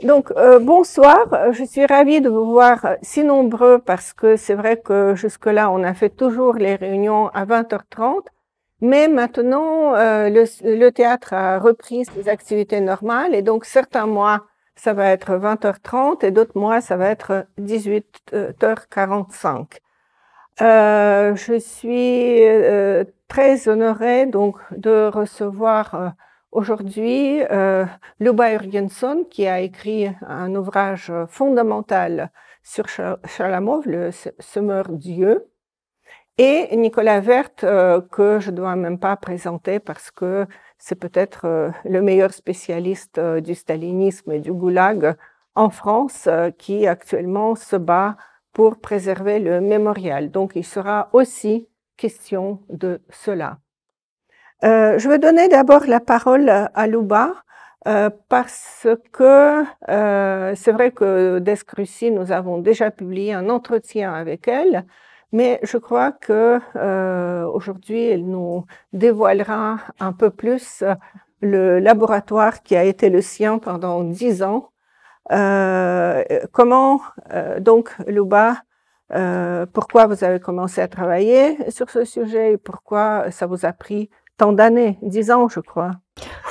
Donc, bonsoir, je suis ravie de vous voir si nombreux parce que c'est vrai que jusque-là, on a fait toujours les réunions à 20h30, mais maintenant, le théâtre a repris ses activités normales et donc certains mois, ça va être 20h30 et d'autres mois, ça va être 18h45. Je suis très honorée donc de recevoir aujourd'hui Luba Jürgenson, qui a écrit un ouvrage fondamental sur Chalamov, le semeur Dieu, et Nicolas Werth, que je ne dois même pas présenter parce que c'est peut-être le meilleur spécialiste du stalinisme et du goulag en France, qui actuellement se bat pour préserver le mémorial. Donc, il sera aussi question de cela. Je vais donner d'abord la parole à Luba parce que c'est vrai que d'Esc Russie, nous avons déjà publié un entretien avec elle, mais je crois que aujourd'hui, elle nous dévoilera un peu plus le laboratoire qui a été le sien pendant 10 ans. Comment, donc, Luba, pourquoi vous avez commencé à travailler sur ce sujet et pourquoi ça vous a pris tant d'années, 10 ans, je crois.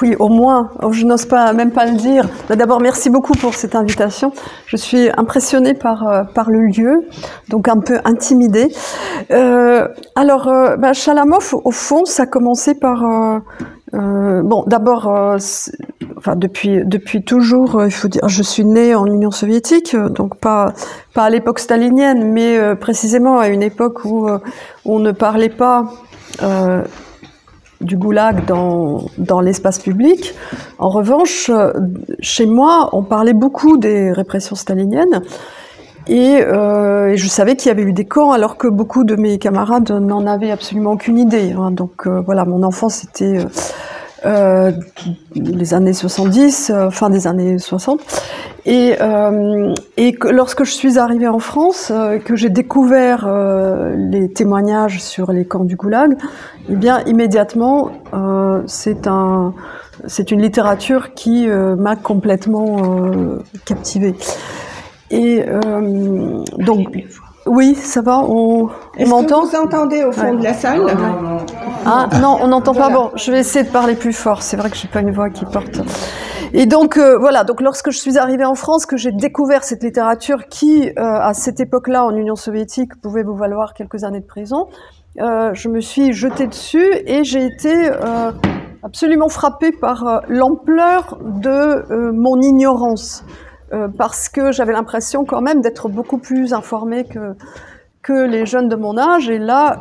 Oui, au moins. Je n'ose pas, même pas le dire. D'abord, merci beaucoup pour cette invitation. Je suis impressionnée par le lieu, donc un peu intimidée. Chalamov, au fond, ça a commencé par... bon, d'abord, enfin, depuis toujours, il faut dire, je suis née en Union soviétique, donc pas à l'époque stalinienne, mais précisément à une époque où on ne parlait pas du goulag dans l'espace public. En revanche, chez moi, on parlait beaucoup des répressions staliniennes et je savais qu'il y avait eu des camps alors que beaucoup de mes camarades n'en avaient absolument aucune idée. Hein. Donc voilà, mon enfance était les années 70, fin des années 60. Et lorsque je suis arrivée en France, que j'ai découvert les témoignages sur les camps du goulag, eh bien immédiatement, c'est une littérature qui m'a complètement captivée. Et donc, oui, ça va, on m'entend ? Est-ce que vous entendez au fond de la salle ? Ah non, on n'entend pas. Bon, je vais essayer de parler plus fort. C'est vrai que j'ai pas une voix qui porte. Et donc voilà. Donc lorsque je suis arrivée en France, que j'ai découvert cette littérature qui, à cette époque-là, en Union soviétique, pouvait vous valoir quelques années de prison, je me suis jetée dessus et j'ai été absolument frappée par l'ampleur de mon ignorance, parce que j'avais l'impression quand même d'être beaucoup plus informée que les jeunes de mon âge. Et là,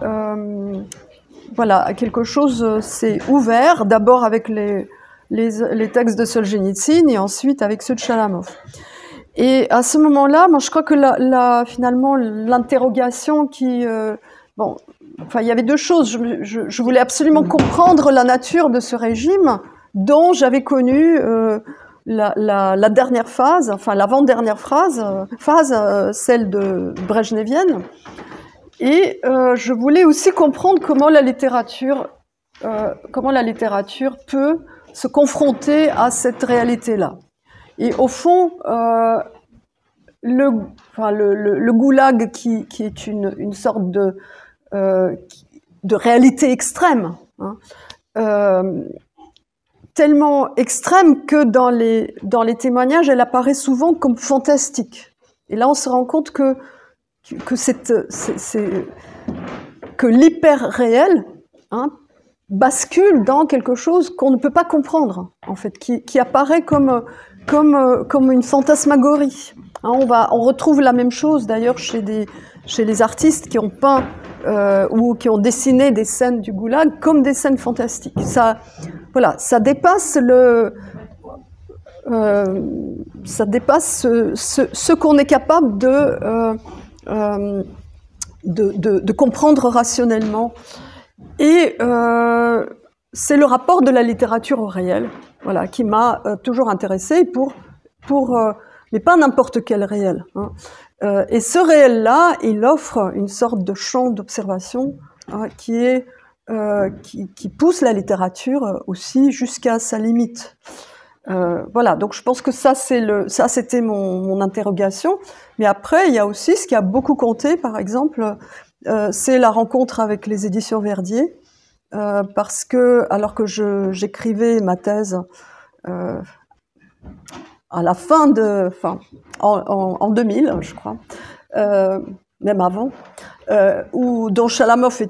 voilà, quelque chose s'est ouvert, d'abord avec les textes de Solzhenitsyn et ensuite avec ceux de Chalamov. Et à ce moment-là, moi, je crois que finalement, l'interrogation qui... bon, enfin, il y avait deux choses. Je voulais absolument comprendre la nature de ce régime dont j'avais connu la dernière phase, enfin l'avant-dernière phase, celle de brejnevienne. Et je voulais aussi comprendre comment la littérature peut se confronter à cette réalité-là. Et au fond, le goulag qui est une sorte de réalité extrême, hein, tellement extrême que dans les témoignages, elle apparaît souvent comme fantastique. Et là, on se rend compte que l'hyper-réel, hein, bascule dans quelque chose qu'on ne peut pas comprendre, en fait, qui apparaît comme une fantasmagorie. Hein, on retrouve la même chose d'ailleurs chez les artistes qui ont peint ou qui ont dessiné des scènes du goulag comme des scènes fantastiques. Ça dépasse ce qu'on est capable de comprendre rationnellement. Et c'est le rapport de la littérature au réel, voilà, qui m'a toujours intéressée mais pas n'importe quel réel. Hein. Et ce réel-là, il offre une sorte de champ d'observation qui pousse la littérature aussi jusqu'à sa limite. Voilà, donc je pense que ça c'était mon interrogation. Mais après, il y a aussi ce qui a beaucoup compté, par exemple, c'est la rencontre avec les éditions Verdier, parce que alors que j'écrivais ma thèse à la en 2000, je crois, même avant, dont Chalamov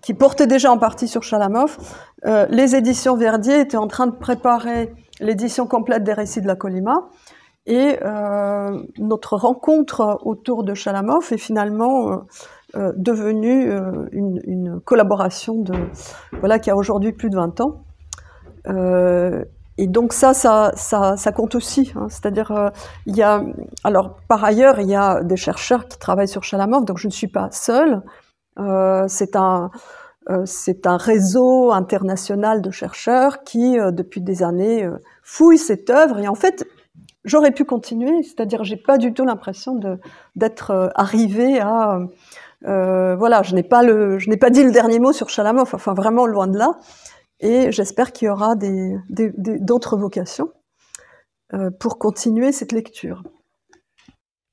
qui portait déjà en partie sur Chalamov, les éditions Verdier étaient en train de préparer l'édition complète des récits de la Colima, et notre rencontre autour de Chalamov est finalement devenue une collaboration qui a aujourd'hui plus de 20 ans. Et donc ça compte aussi. Hein. C'est-à-dire, alors par ailleurs, il y a des chercheurs qui travaillent sur Chalamov, donc je ne suis pas seule. C'est un réseau international de chercheurs qui, depuis des années, fouillent cette œuvre. Et en fait, j'aurais pu continuer, c'est-à-dire j'ai pas du tout l'impression d'être arrivée à... je n'ai pas dit le dernier mot sur Chalamov, enfin vraiment loin de là. Et j'espère qu'il y aura d'autres vocations pour continuer cette lecture.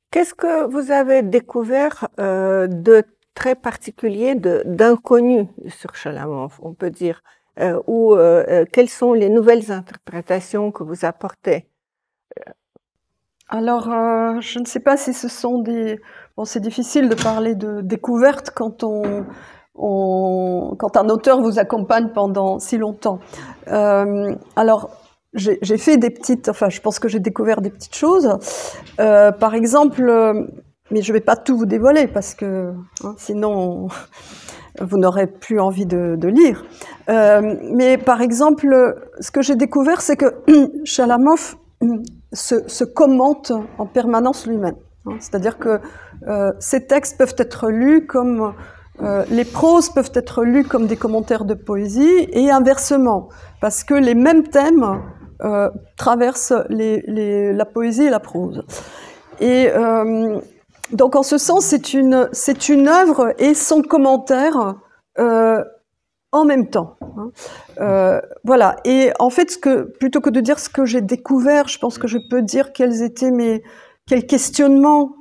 Qu'est-ce que vous avez découvert de très particulier, d'inconnu sur Chalamov, on peut dire, ou quelles sont les nouvelles interprétations que vous apportez? Alors, je ne sais pas si ce sont Bon, c'est difficile de parler de découverte quand quand un auteur vous accompagne pendant si longtemps. Alors, j'ai fait je pense que j'ai découvert des petites choses. Par exemple, mais je ne vais pas tout vous dévoiler parce que sinon vous n'aurez plus envie de lire. Mais par exemple, ce que j'ai découvert, c'est que Chalamov se commente en permanence lui-même. C'est-à-dire que ces textes peuvent être lus comme... les proses peuvent être lus comme des commentaires de poésie et inversement, parce que les mêmes thèmes traversent la poésie et la prose. Et donc en ce sens, c'est une œuvre et son commentaire en même temps. Voilà. Et en fait, plutôt que de dire ce que j'ai découvert, je pense que je peux dire quels questionnements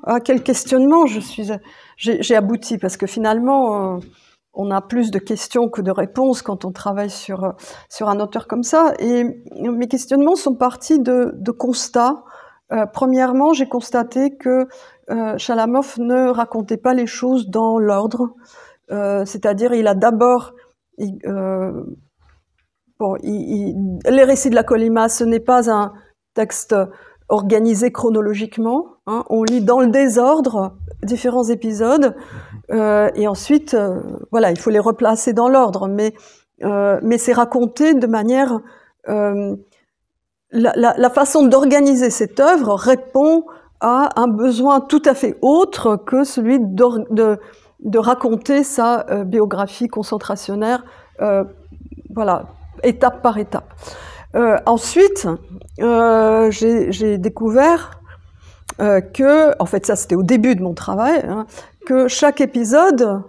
j'ai abouti, parce que finalement, on a plus de questions que de réponses quand on travaille sur un auteur comme ça. Et mes questionnements sont partis de constats. Premièrement, j'ai constaté que Chalamov ne racontait pas les choses dans l'ordre. C'est-à-dire, il a d'abord... les récits de la Colima, ce n'est pas un texte organisé chronologiquement. Hein. On lit dans le désordre différents épisodes et ensuite, il faut les replacer dans l'ordre. Mais c'est raconté de manière... la façon d'organiser cette œuvre répond à un besoin tout à fait autre que celui de raconter sa biographie concentrationnaire, étape par étape. Ensuite, j'ai découvert en fait ça c'était au début de mon travail, que chaque épisode,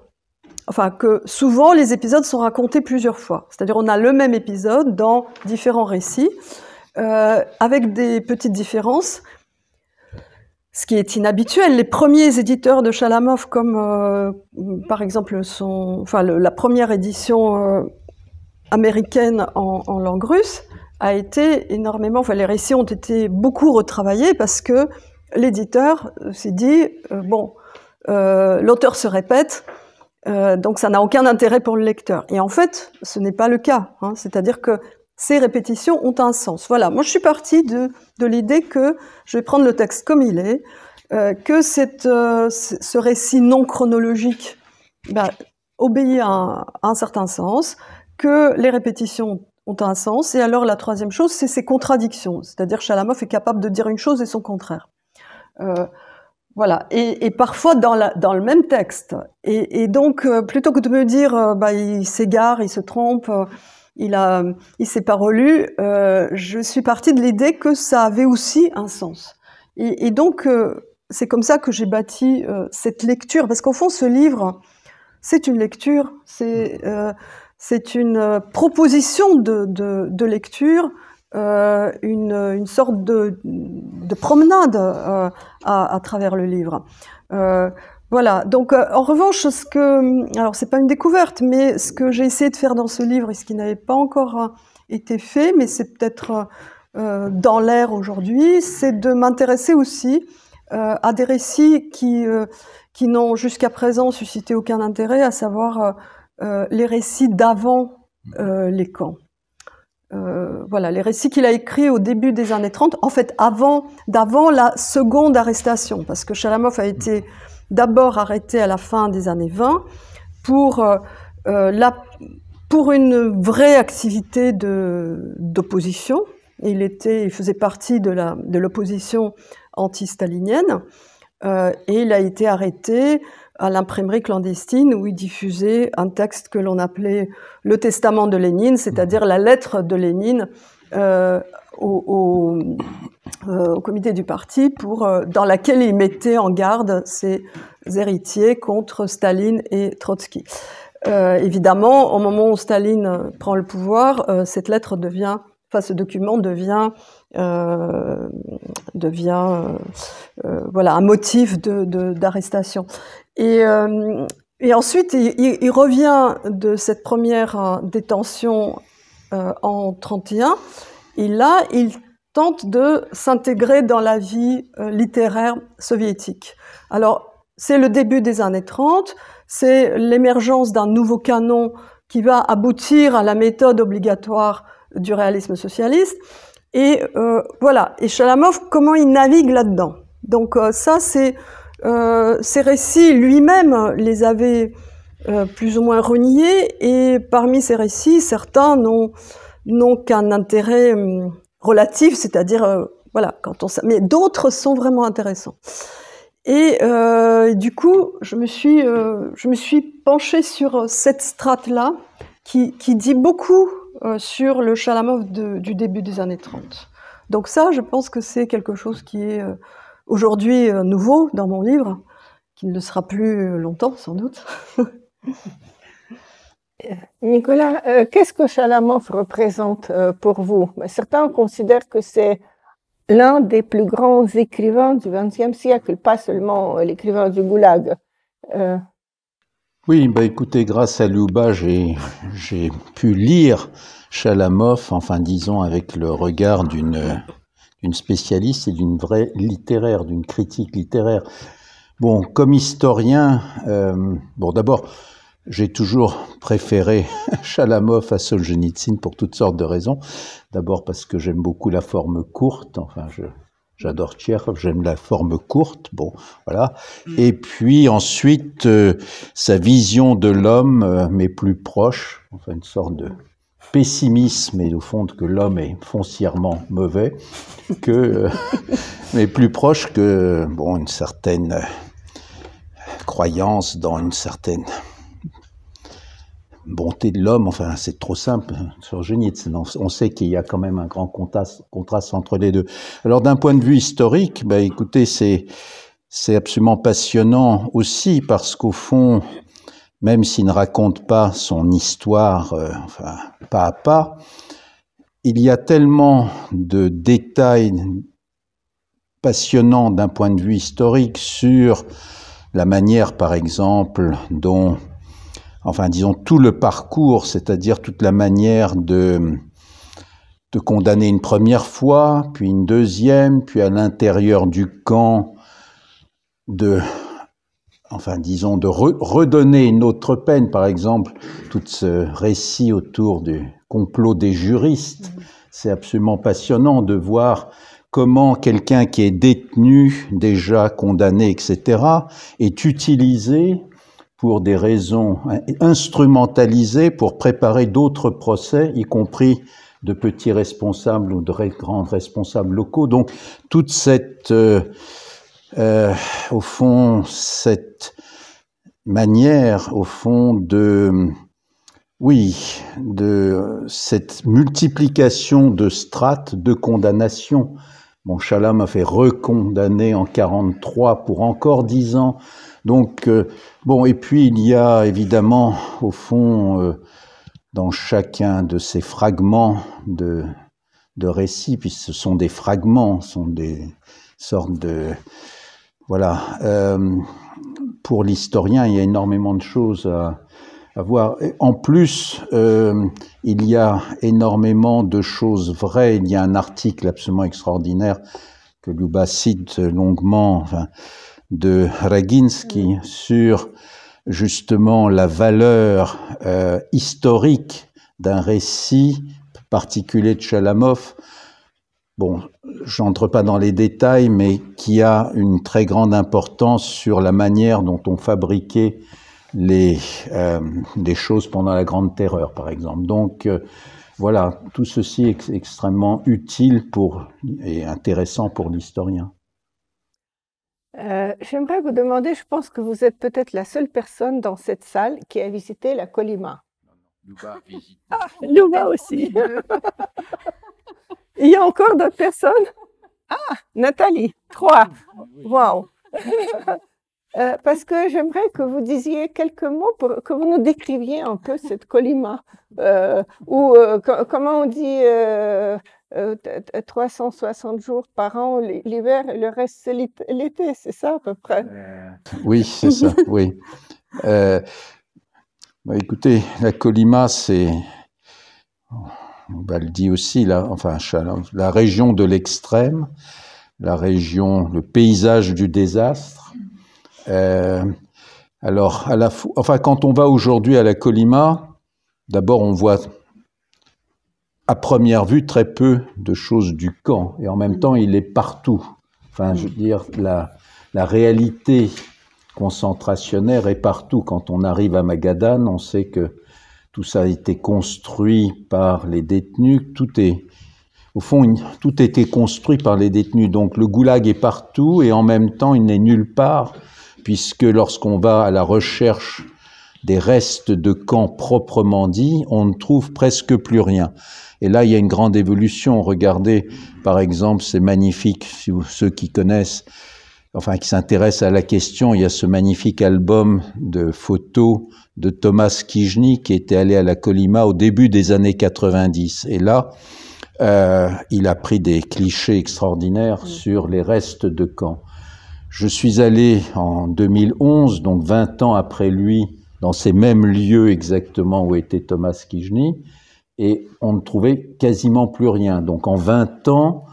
que souvent les épisodes sont racontés plusieurs fois. C'est-à-dire on a le même épisode dans différents récits, avec des petites différences, ce qui est inhabituel. Les premiers éditeurs de Chalamov, comme par exemple la première édition américaine en langue russe, a été énormément... les récits ont été beaucoup retravaillés parce que l'éditeur s'est dit l'auteur se répète, donc ça n'a aucun intérêt pour le lecteur. Et en fait, ce n'est pas le cas. C'est-à-dire que ces répétitions ont un sens. Voilà, moi je suis partie de l'idée que je vais prendre le texte comme il est, que ce récit non chronologique obéit à un certain sens, que les répétitions ont un sens. Et alors la troisième chose, c'est ces contradictions. C'est-à-dire Chalamov est capable de dire une chose et son contraire. voilà, et parfois dans le même texte. Et donc, plutôt que de me dire, il s'égare, il se trompe, il s'est pas relu, je suis partie de l'idée que ça avait aussi un sens. Et donc, c'est comme ça que j'ai bâti cette lecture, parce qu'au fond, ce livre, c'est une lecture, c'est une proposition de lecture, une sorte de promenade à travers le livre. Voilà. Donc, en revanche, alors c'est pas une découverte, mais ce que j'ai essayé de faire dans ce livre et ce qui n'avait pas encore été fait, mais c'est peut-être dans l'air aujourd'hui, c'est de m'intéresser aussi à des récits qui n'ont jusqu'à présent suscité aucun intérêt, à savoir les récits d'avant les camps. Voilà, les récits qu'il a écrits au début des années 30, en fait d'avant la seconde arrestation, parce que Chalamov a été d'abord arrêté à la fin des années 20 pour une vraie activité d'opposition. Il faisait partie de l'opposition anti-stalinienne, et il a été arrêté à l'imprimerie clandestine où il diffusait un texte que l'on appelait le testament de Lénine, c'est-à-dire la lettre de Lénine au comité du parti dans laquelle il mettait en garde ses héritiers contre Staline et Trotsky. Évidemment, au moment où Staline prend le pouvoir, cette lettre ce document devient voilà, un motif d'arrestation. Et ensuite, il revient de cette première détention en 1931, et là, il tente de s'intégrer dans la vie littéraire soviétique. Alors, c'est le début des années 30, c'est l'émergence d'un nouveau canon qui va aboutir à la méthode obligatoire du réalisme socialiste. Et voilà. Et Chalamov, comment il navigue là-dedans? Donc ça, ces récits, lui-même les avait plus ou moins reniés. Et parmi ces récits, certains n'ont qu'un intérêt relatif, c'est-à-dire voilà, mais d'autres sont vraiment intéressants. Et du coup, je me suis penchée sur cette strate-là qui dit beaucoup sur le Chalamov du début des années 30. Donc ça, je pense que c'est quelque chose qui est aujourd'hui nouveau dans mon livre, qui ne le sera plus longtemps, sans doute. Nicolas, qu'est-ce que Chalamov représente pour vous? Certains considèrent que c'est l'un des plus grands écrivains du XXe siècle, pas seulement l'écrivain du Goulag. Oui, écoutez, grâce à Liuba, j'ai pu lire Chalamov, enfin disons avec le regard d'une spécialiste et d'une vraie littéraire, d'une critique littéraire. Bon, comme historien, d'abord, j'ai toujours préféré Chalamov à Solzhenitsyn pour toutes sortes de raisons. D'abord parce que j'aime beaucoup la forme courte, enfin j'adore Tchekhov, j'aime la forme courte, bon, voilà. Et puis ensuite, sa vision de l'homme m'est plus proche, enfin une sorte de pessimisme, et au fond que l'homme est foncièrement mauvais, mais plus proche que, une certaine croyance dans une certaine bonté de l'homme. Enfin, c'est trop simple sur Solzhenitsyn. On sait qu'il y a quand même un grand contraste entre les deux. Alors, d'un point de vue historique, écoutez, c'est absolument passionnant aussi parce qu'au fond, même s'il ne raconte pas son histoire, pas à pas, il y a tellement de détails passionnants d'un point de vue historique sur la manière, par exemple, dont disons, tout le parcours, c'est-à-dire toute la manière de condamner une première fois, puis une deuxième, puis à l'intérieur du camp, disons, de redonner une autre peine, par exemple, tout ce récit autour du complot des juristes. C'est absolument passionnant de voir comment quelqu'un qui est détenu, déjà condamné, etc., est utilisé pour des raisons instrumentalisées pour préparer d'autres procès, y compris de petits responsables ou de grands responsables locaux. Donc, toute cette au fond, cette manière, au fond, de cette multiplication de strates de condamnation. Bon, Shalom a fait recondamner en 43 pour encore 10 ans. Donc, bon, et puis il y a évidemment, au fond, dans chacun de ces fragments de récits, puisque ce sont des fragments, ce sont des sortes de... Voilà. Pour l'historien, il y a énormément de choses à voir. En plus, il y a énormément de choses vraies. Il y a un article absolument extraordinaire que Luba cite longuement, enfin, de Raginsky sur justement la valeur historique d'un récit particulier de Chalamov. Bon, j'entre pas dans les détails, mais qui a une très grande importance sur la manière dont on fabriquait des choses pendant la Grande Terreur, par exemple. Donc, voilà, tout ceci est extrêmement utile et intéressant pour l'historien. J'aimerais vous demander, je pense que vous êtes peut-être la seule personne dans cette salle qui a visité la Colima. Luba a visité. Ah, Luba aussi. Il y a encore d'autres personnes? Ah, Nathalie, 3. Waouh. Parce que j'aimerais que vous disiez quelques mots pour que vous nous décriviez un peu cette Colima. Comment on dit 360 jours par an l'hiver et le reste c'est l'été, c'est ça à peu près? Oui, c'est ça, oui. Écoutez, la Colima, c'est... On le dit aussi, la région de l'extrême, le paysage du désastre. Alors, quand on va aujourd'hui à la Colima, d'abord on voit à première vue très peu de choses du camp, et en même temps il est partout. Enfin, je veux dire, la réalité concentrationnaire est partout. Quand on arrive à Magadan, on sait que tout ça a été construit par les détenus. Au fond, tout a été construit par les détenus. Donc le goulag est partout et en même temps, il n'est nulle part, puisque lorsqu'on va à la recherche des restes de camps proprement dit, on ne trouve presque plus rien. Et là, il y a une grande évolution. Regardez, par exemple, c'est magnifique, ceux qui connaissent, qui s'intéressent à la question, il y a ce magnifique album de photos de Thomas Kijny qui était allé à la Colima au début des années 90. Et là, il a pris des clichés extraordinaires sur les restes de camps. Je suis allé en 2011, donc 20 ans après lui, dans ces mêmes lieux exactement où était Thomas Kijny, et on ne trouvait quasiment plus rien. Donc en 20 ans,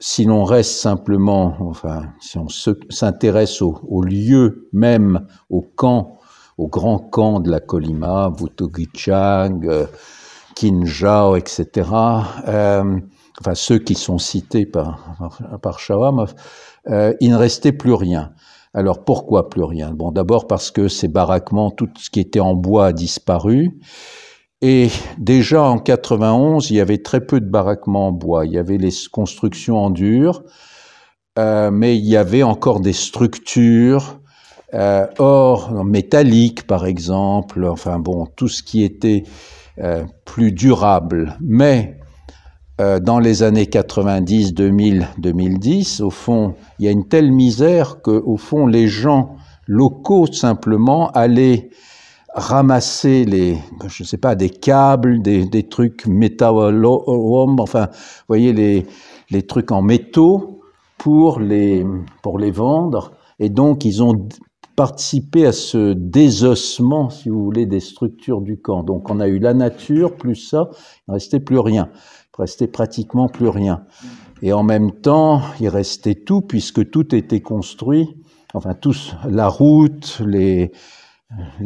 si l'on reste simplement, si on s'intéresse au lieu même, au grand camp de la Colima, Vutogichag, Kinjao, etc., ceux qui sont cités par Chalamov, il ne restait plus rien. Alors pourquoi plus rien? Bon, d'abord parce que ces baraquements, tout ce qui était en bois a disparu. Et déjà en 91, il y avait très peu de baraquements en bois. Il y avait les constructions en dur, mais il y avait encore des structures métalliques, par exemple. Tout ce qui était plus durable. Mais dans les années 90, 2000, 2010, au fond, il y a une telle misère que, au fond, les gens locaux simplement allaient ramasser des câbles, des trucs métallorum, vous voyez les trucs en métaux pour les vendre. Et donc, ils ont participé à ce désossement, si vous voulez, des structures du camp. Donc, on a eu la nature, plus ça, il ne restait plus rien. Il ne restait pratiquement plus rien. Et en même temps, il restait tout, puisque tout était construit, la route, les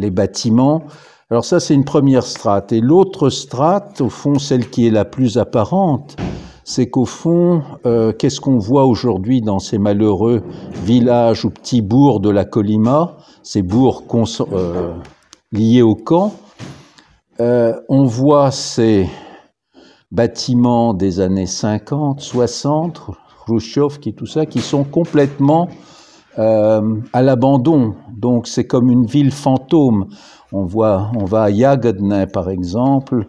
bâtiments. Alors ça, c'est une première strate. Et l'autre strate, au fond, celle qui est la plus apparente, c'est qu'au fond, qu'est-ce qu'on voit aujourd'hui dans ces malheureux villages ou petits bourgs de la Colima, ces bourgs liés au camp, on voit ces bâtiments des années 50, 60, Khrouchtchev, tout ça, qui sont complètement à l'abandon. Donc c'est comme une ville fantôme. On va à Jagodne par exemple,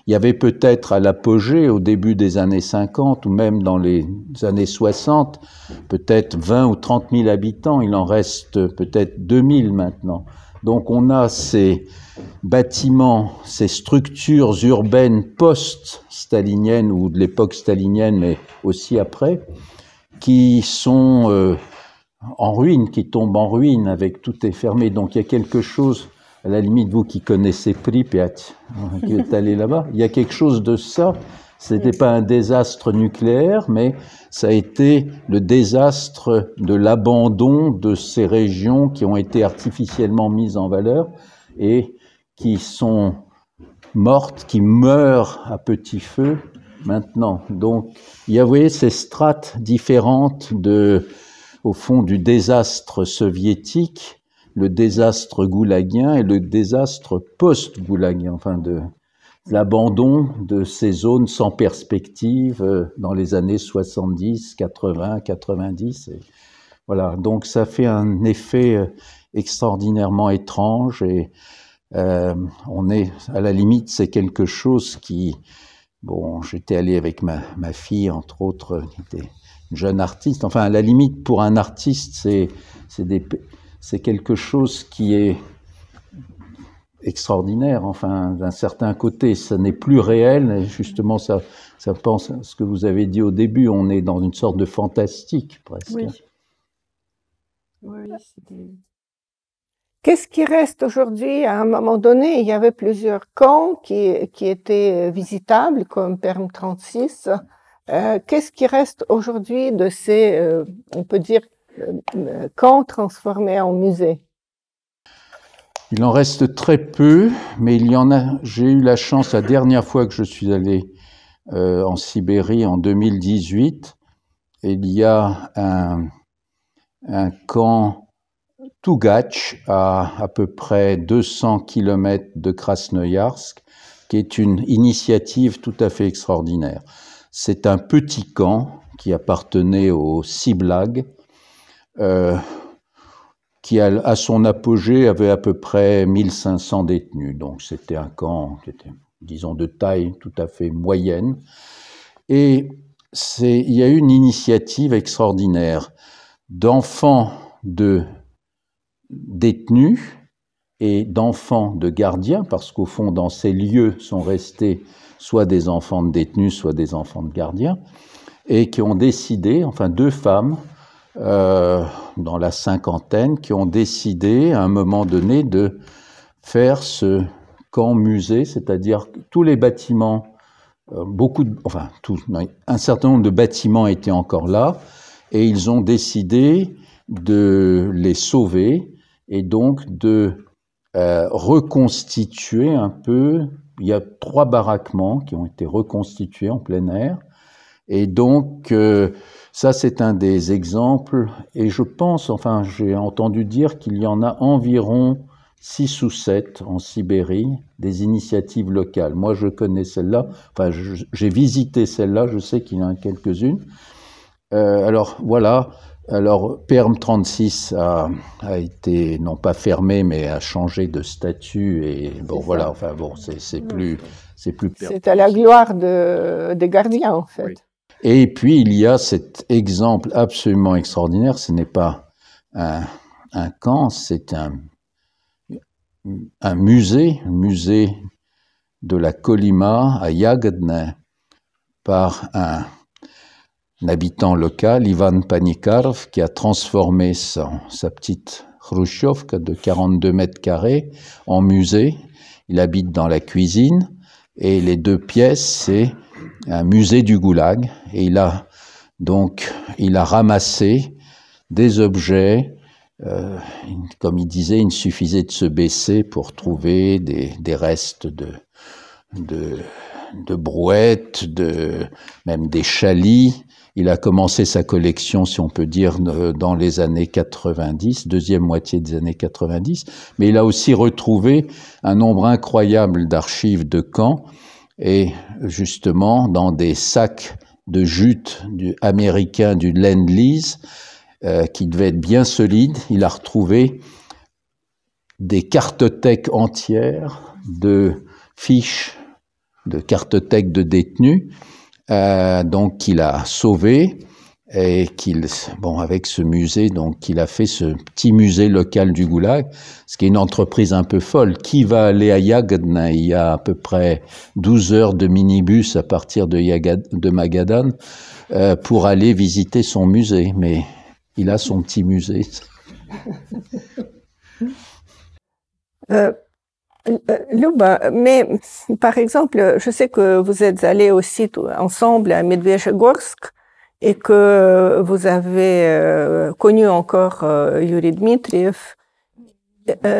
il y avait peut-être à l'apogée, au début des années 50 ou même dans les années 60, peut-être 20 ou 30 000 habitants. Il en reste peut-être 2000 maintenant. Donc on a ces bâtiments, ces structures urbaines post-staliniennes ou de l'époque stalinienne, mais aussi après, qui sont en ruine, qui tombent en ruine avec tout est fermé. Donc il y a quelque chose... À la limite, vous qui connaissez Pripyat, qui êtes allé là-bas, il y a quelque chose de ça. C'était pas un désastre nucléaire, mais ça a été le désastre de l'abandon de ces régions qui ont été artificiellement mises en valeur et qui sont mortes, qui meurent à petit feu maintenant. Donc, il y a, vous voyez, ces strates différentes au fond, du désastre soviétique, le désastre goulagien et le désastre post-goulagien, enfin de l'abandon de ces zones sans perspective dans les années 70, 80, 90. Et voilà, donc ça fait un effet extraordinairement étrange et on est, à la limite, c'est quelque chose qui... Bon, j'étais allé avec ma fille, entre autres, qui était une jeune artiste. Enfin, à la limite, pour un artiste, c'est quelque chose qui est extraordinaire, enfin, d'un certain côté. Ça n'est plus réel, et justement, ça pense à ce que vous avez dit au début, on est dans une sorte de fantastique, presque. Oui. Qu'est-ce qui reste aujourd'hui? À un moment donné, il y avait plusieurs camps qui étaient visitables, comme Perm 36. Qu'est-ce qui reste aujourd'hui de ces, on peut dire, camps transformés en musées? Il en reste très peu, mais il y en a. J'ai eu la chance, la dernière fois que je suis allé en Sibérie en 2018, il y a un camp Tougatch à peu près 200 km de Krasnoïarsk, qui est une initiative tout à fait extraordinaire. C'est un petit camp qui appartenait au Siblag, qui à son apogée avait à peu près 1500 détenus. Donc c'était un camp qui était, disons, de taille tout à fait moyenne. Et il y a eu une initiative extraordinaire d'enfants de détenus et d'enfants de gardiens, parce qu'au fond, dans ces lieux sont restés soit des enfants de détenus, soit des enfants de gardiens, et qui ont décidé, enfin 2 femmes, dans la cinquantaine, qui ont décidé à un moment donné de faire ce camp musée, c'est-à-dire tous les bâtiments, un certain nombre de bâtiments étaient encore là, et ils ont décidé de les sauver et donc de reconstituer un peu. Il y a 3 baraquements qui ont été reconstitués en plein air, et donc ça c'est un des exemples, et je pense, enfin j'ai entendu dire qu'il y en a environ 6 ou 7 en Sibérie, des initiatives locales. Moi je connais celle-là, enfin j'ai visité celle-là, je sais qu'il y en a quelques-unes. Alors voilà, alors Perm 36 a été non pas fermé mais a changé de statut, et bon voilà, enfin bon c'est plus c'est à la gloire des gardiens en fait. Oui. Et puis il y a cet exemple absolument extraordinaire, ce n'est pas un camp, c'est un musée de la Kolyma à Jagodne par un habitant local, Ivan Panikarov, qui a transformé sa petite Khrouchtchovka de 42 mètres carrés en musée. Il habite dans la cuisine et les 2 pièces, c'est un musée du Goulag. Et il a ramassé des objets. Comme il disait, il suffisait de se baisser pour trouver des restes de brouettes, même des chalis. Il a commencé sa collection, si on peut dire, dans les années 90, deuxième moitié des années 90, mais il a aussi retrouvé un nombre incroyable d'archives de camps, et justement dans des sacs de jute américain du Lend-Lease, qui devait être bien solide. Il a retrouvé des cartothèques entières de fiches de cartothèques de détenus, donc qu'il a sauvé et avec ce musée, donc il a fait ce petit musée local du Goulag, ce qui est une entreprise un peu folle. Qui va aller à Yagadan? Il y a à peu près 12 heures de minibus à partir de Magadan pour aller visiter son musée, mais il a son petit musée. Luba, mais par exemple, je sais que vous êtes allés aussi ensemble à Medvedegorsk et que vous avez connu encore Yuri Dmitriev.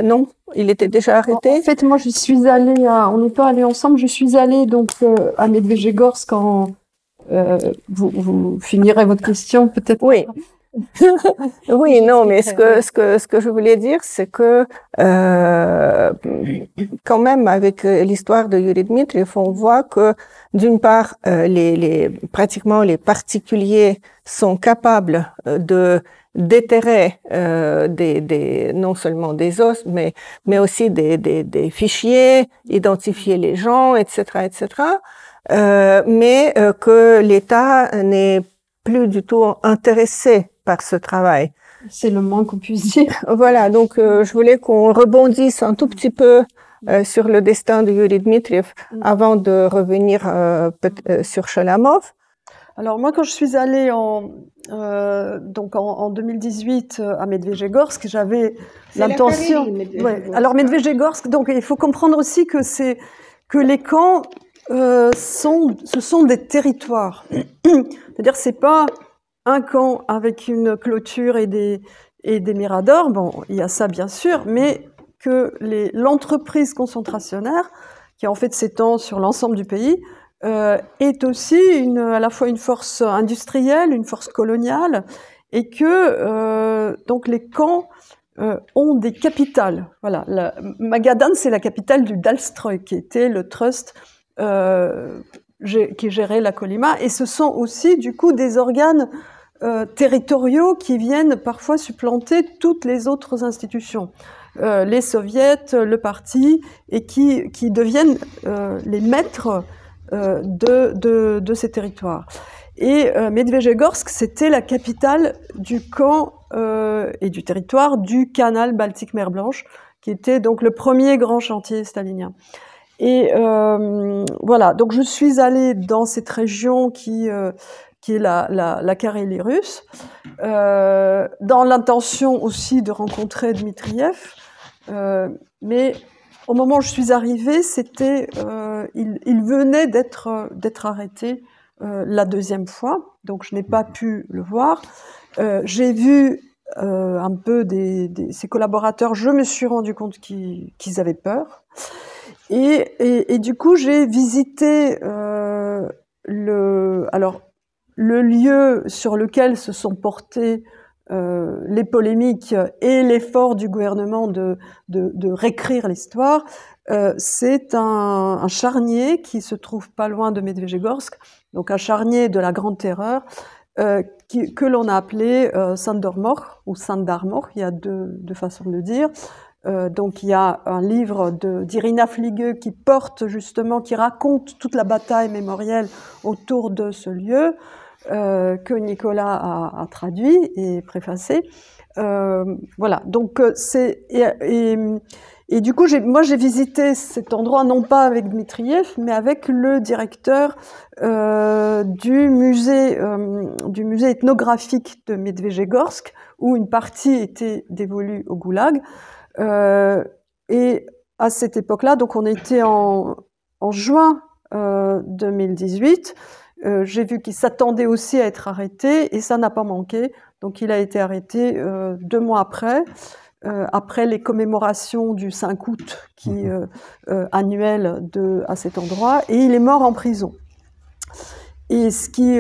Non, il était déjà arrêté? En fait, moi, je suis allée on n'est pas allés ensemble, je suis allée donc à Medvedegorsk vous finirez votre question peut-être. Oui. Oui, non, mais ce que je voulais dire, c'est que quand même avec l'histoire de Yuri Dmitriev, on voit que d'une part, pratiquement les particuliers sont capables de déterrer non seulement des os, mais aussi des fichiers, identifier les gens, etc., etc. Mais que l'État n'est plus du tout intéressé par ce travail. C'est le moins qu'on puisse dire. Voilà, donc je voulais qu'on rebondisse un tout petit peu sur le destin de Yuri Dmitriev avant de revenir sur Chalamov. Alors moi, quand je suis allée en 2018 à Medvedegorsk, j'avais l'intention. Alors Medvedegorsk, donc il faut comprendre aussi que les camps ce sont des territoires. C'est-à-dire, c'est pas un camp avec une clôture et des miradors. Bon, il y a ça bien sûr, mais que l'entreprise concentrationnaire, qui en fait s'étend sur l'ensemble du pays, est aussi à la fois une force industrielle, une force coloniale, et que donc les camps ont des capitales. Voilà, Magadan, c'est la capitale du Dalstroy, qui était le trust qui gérait la Kolyma, et ce sont aussi du coup des organes territoriaux qui viennent parfois supplanter toutes les autres institutions, les soviets, le parti, et qui deviennent les maîtres de ces territoires. Et Medvedegorsk, c'était la capitale du camp et du territoire du canal Baltique-Mer Blanche, qui était donc le premier grand chantier stalinien. Et voilà, donc je suis allée dans cette région qui est la Carélie russe, dans l'intention aussi de rencontrer Dmitriev, mais au moment où je suis arrivée, il venait d'être arrêté la deuxième fois, donc je n'ai pas pu le voir. J'ai vu un peu ses collaborateurs, je me suis rendu compte qu'ils avaient peur. Et du coup, j'ai visité le lieu sur lequel se sont portées les polémiques et l'effort du gouvernement de réécrire l'histoire. C'est un charnier qui se trouve pas loin de Medvedegorsk, donc un charnier de la Grande Terreur, que l'on a appelé Sandarmor ou Sandarmor, il y a deux façons de le dire. Donc il y a un livre d'Irina Fligue qui raconte toute la bataille mémorielle autour de ce lieu, que Nicolas a traduit et préfacé. Voilà, donc et du coup moi j'ai visité cet endroit non pas avec Dmitriev mais avec le directeur du musée ethnographique de Medvedegorsk, où une partie était dévolue au Goulag. Et à cette époque-là, donc on était en juin 2018, j'ai vu qu'il s'attendait aussi à être arrêté, et ça n'a pas manqué. Donc il a été arrêté 2 mois après les commémorations du 5 août annuelles à cet endroit, et il est mort en prison. Et ce qui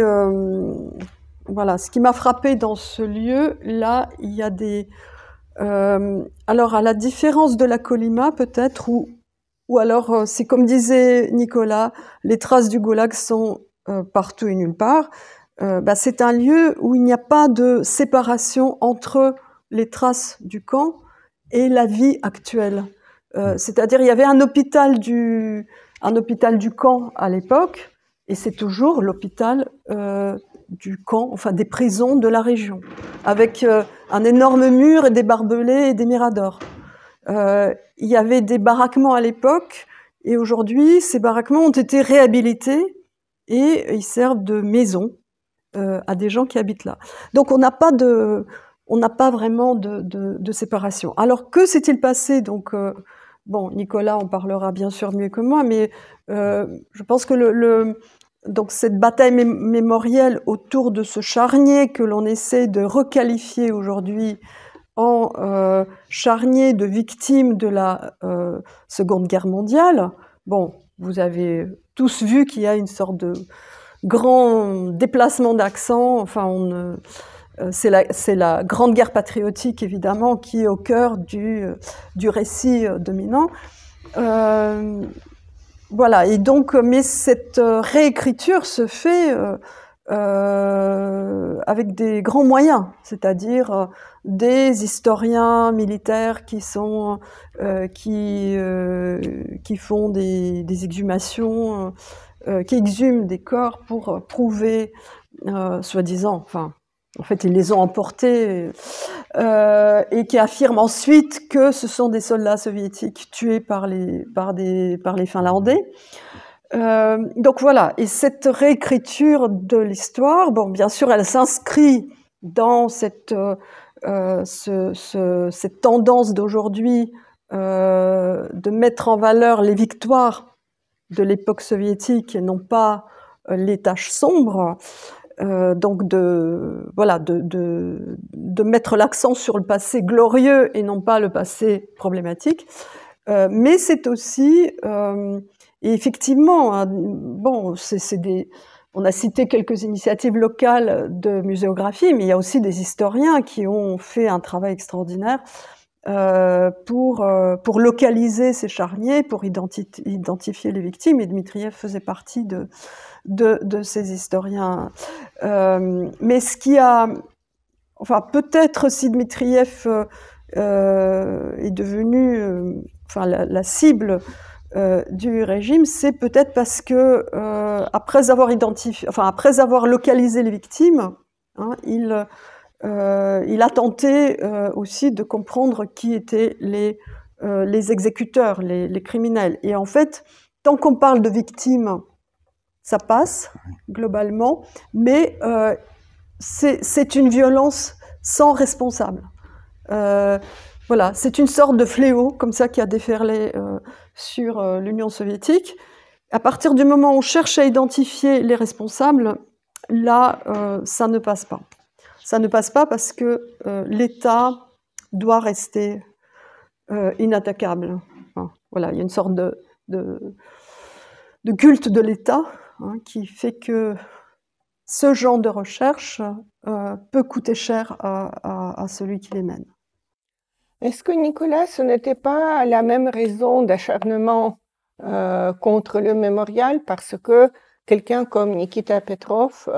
m'a frappé dans ce lieu, là, il y a alors, à la différence de la Kolyma, peut-être, ou alors, c'est comme disait Nicolas, les traces du Goulag sont partout et nulle part, c'est un lieu où il n'y a pas de séparation entre les traces du camp et la vie actuelle. C'est-à-dire, il y avait un hôpital du camp à l'époque, et c'est toujours l'hôpital du camp, enfin des prisons de la région, avec un énorme mur et des barbelés et des miradors. Il y avait des baraquements à l'époque, et aujourd'hui, ces baraquements ont été réhabilités et ils servent de maison à des gens qui habitent là. Donc on n'a pas vraiment de séparation. Alors que s'est-il passé? Donc bon, Nicolas en parlera bien sûr mieux que moi, mais je pense que donc cette bataille mémorielle autour de ce charnier que l'on essaie de requalifier aujourd'hui en charnier de victimes de la Seconde Guerre mondiale. Bon, vous avez tous vu qu'il y a une sorte de grand déplacement d'accent. Enfin, c'est la Grande Guerre patriotique, évidemment, qui est au cœur du récit dominant. Voilà, et donc, mais cette réécriture se fait avec des grands moyens, c'est-à-dire des historiens militaires qui font des exhumations, qui exhument des corps pour prouver, soi-disant, enfin, en fait, ils les ont emportés, et qui affirment ensuite que ce sont des soldats soviétiques tués par les Finlandais. Donc voilà, et cette réécriture de l'histoire, bon, bien sûr, elle s'inscrit dans cette tendance d'aujourd'hui de mettre en valeur les victoires de l'époque soviétique et non pas les tâches sombres. Donc de mettre l'accent sur le passé glorieux et non pas le passé problématique. Mais c'est aussi et effectivement, bon, on a cité quelques initiatives locales de muséographie, mais il y a aussi des historiens qui ont fait un travail extraordinaire pour localiser ces charniers, pour identifier les victimes. Et Dmitriev faisait partie de ces historiens. Mais ce qui a, enfin, peut-être si Dmitriev est devenu, la cible du régime, c'est peut-être parce que après avoir localisé les victimes, hein, il a tenté aussi de comprendre qui étaient les exécuteurs, les criminels. Et en fait, tant qu'on parle de victimes, ça passe globalement, mais c'est une violence sans responsable. Voilà, c'est une sorte de fléau comme ça qui a déferlé sur l'Union soviétique. À partir du moment où on cherche à identifier les responsables, là, ça ne passe pas. Ça ne passe pas parce que l'État doit rester inattaquable. Enfin, voilà, il y a une sorte de culte de l'État, hein, qui fait que ce genre de recherche peut coûter cher à celui qui les mène. Est-ce que, Nicolas, ce n'était pas la même raison d'acharnement contre le mémorial, parce que quelqu'un comme Nikita Petrov,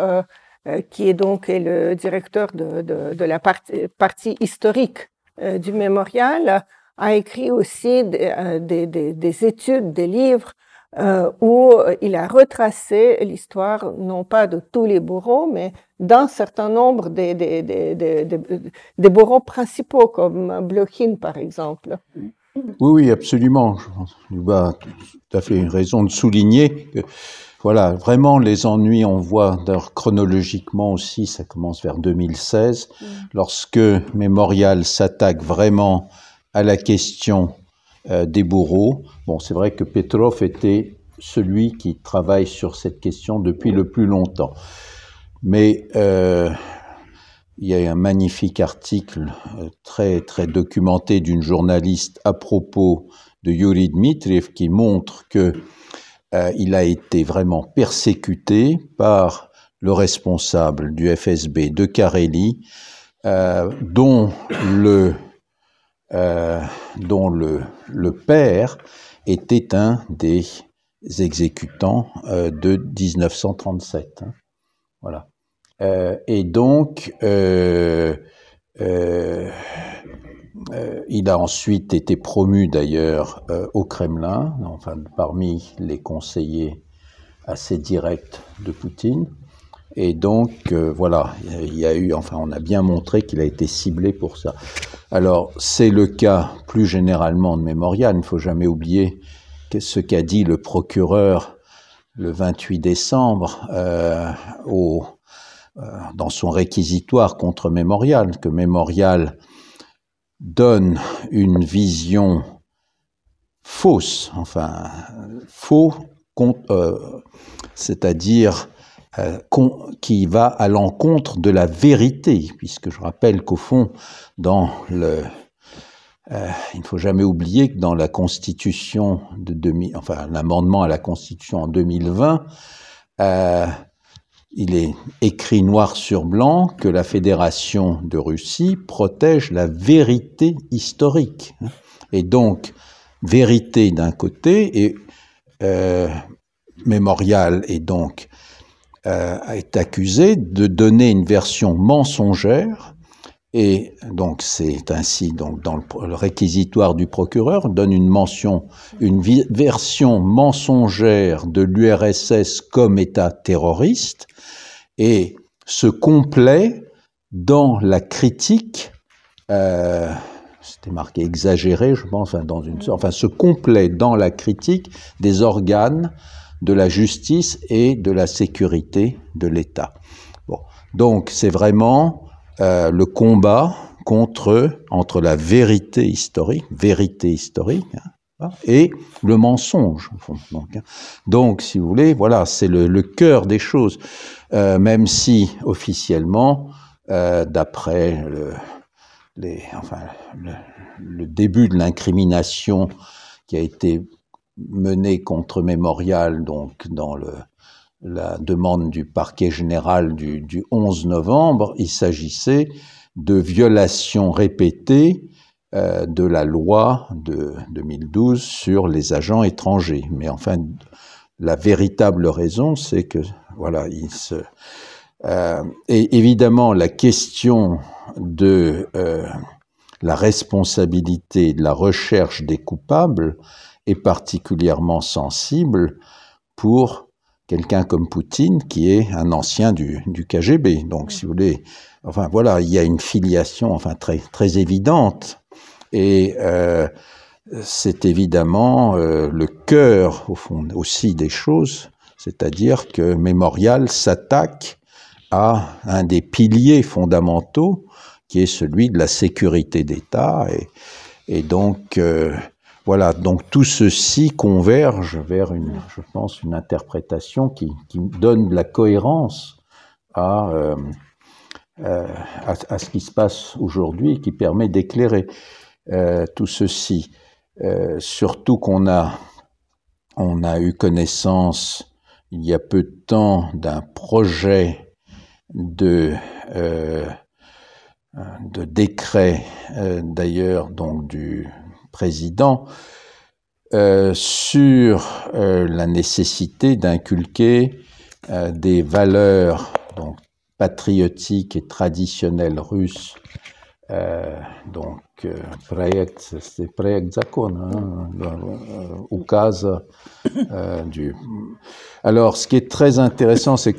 qui est donc le directeur de la partie historique du mémorial, a écrit aussi des études, des livres où il a retracé l'histoire, non pas de tous les bourreaux, mais d'un certain nombre des bourreaux principaux, comme Blokhin, par exemple. Oui, absolument. Tu as tout à fait raison de souligner que, voilà, vraiment, les ennuis, on voit chronologiquement aussi, ça commence vers 2016, lorsque Mémorial s'attaque vraiment à la question des bourreaux. Bon, c'est vrai que Petrov était celui qui travaille sur cette question depuis le plus longtemps. Mais il y a un magnifique article très, très documenté d'une journaliste à propos de Yuri Dmitriev qui montre que il a été vraiment persécuté par le responsable du FSB de Carélie, dont le père était un des exécutants de 1937. Hein. Voilà. Et donc, il a ensuite été promu d'ailleurs au Kremlin, enfin parmi les conseillers assez directs de Poutine. Et donc, voilà, il y a eu, enfin, on a bien montré qu'il a été ciblé pour ça. Alors, c'est le cas plus généralement de Mémorial. Il ne faut jamais oublier ce qu'a dit le procureur le 28 décembre dans son réquisitoire contre Mémorial, que Mémorial donne une vision fausse, enfin, faux, c'est-à-dire qui va à l'encontre de la vérité, puisque je rappelle qu'au fond, dans il ne faut jamais oublier que dans la Constitution enfin l'amendement à la Constitution en 2020, il est écrit noir sur blanc que la Fédération de Russie protège la vérité historique. Et donc, vérité d'un côté, et Mémorial est donc est accusé de donner une version mensongère, et donc c'est ainsi, donc dans le réquisitoire du procureur, donne une version mensongère de l'URSS comme État terroriste, et se complaît dans la critique, c'était marqué exagéré, je pense, enfin se complaît dans la critique des organes de la justice et de la sécurité de l'État. Bon, donc c'est vraiment le combat entre la vérité historique, hein, et le mensonge. Donc, si vous voulez, voilà, c'est le cœur des choses. Même si officiellement, d'après le début de l'incrimination qui a été menée contre Mémorial, donc dans la demande du parquet général du 11 novembre, il s'agissait de violations répétées de la loi de 2012 sur les agents étrangers. Mais enfin, la véritable raison, c'est que, voilà, et évidemment, la question de la responsabilité de la recherche des coupables est particulièrement sensible pour quelqu'un comme Poutine, qui est un ancien du KGB. Donc, si vous voulez, enfin voilà, il y a une filiation, enfin très très évidente, et c'est évidemment le cœur, au fond, aussi des choses, c'est-à-dire que Mémorial s'attaque à un des piliers fondamentaux, qui est celui de la sécurité d'État, et donc voilà, donc tout ceci converge vers je pense, une interprétation qui donne de la cohérence à ce qui se passe aujourd'hui et qui permet d'éclairer tout ceci. Surtout qu'on a eu connaissance il y a peu de temps d'un projet de décret, d'ailleurs, donc du président, sur la nécessité d'inculquer des valeurs donc patriotiques et traditionnelles russes, donc c'est projekt zakon, ukaz du. Alors, ce qui est très intéressant, c'est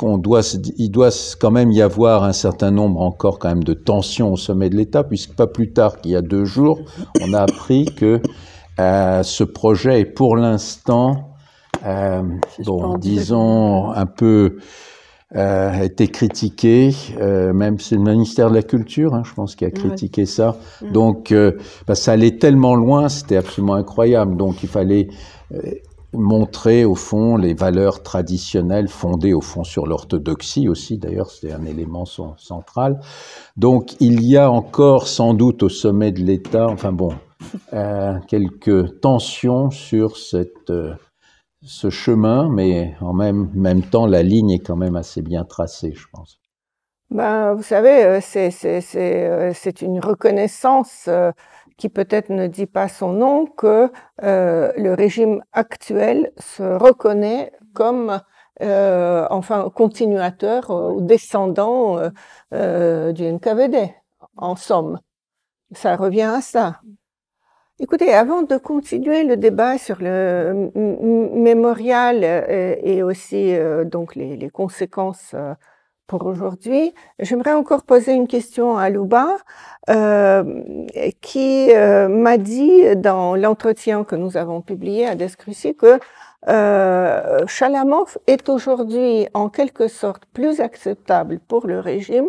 il doit quand même y avoir un certain nombre encore quand même de tensions au sommet de l'État, puisque pas plus tard qu'il y a 2 jours, on a appris que ce projet est pour l'instant, disons, un peu a été critiqué, même c'est le ministère de la Culture, hein, je pense, qui a critiqué ça. Donc, ça allait tellement loin, c'était absolument incroyable. Donc, il fallait montrer, au fond, les valeurs traditionnelles fondées, au fond, sur l'orthodoxie aussi. D'ailleurs, c'était un élément central. Donc, il y a encore, sans doute, au sommet de l'État, enfin bon, quelques tensions sur ce chemin, mais en même temps, la ligne est quand même assez bien tracée, je pense. Ben, vous savez, c'est une reconnaissance qui peut-être ne dit pas son nom, que le régime actuel se reconnaît comme enfin continuateur ou descendant du NKVD, en somme. Ça revient à ça. Écoutez, avant de continuer le débat sur le mémorial et aussi donc les conséquences pour aujourd'hui, j'aimerais encore poser une question à Luba qui m'a dit dans l'entretien que nous avons publié à Descrucy que Chalamov est aujourd'hui en quelque sorte plus acceptable pour le régime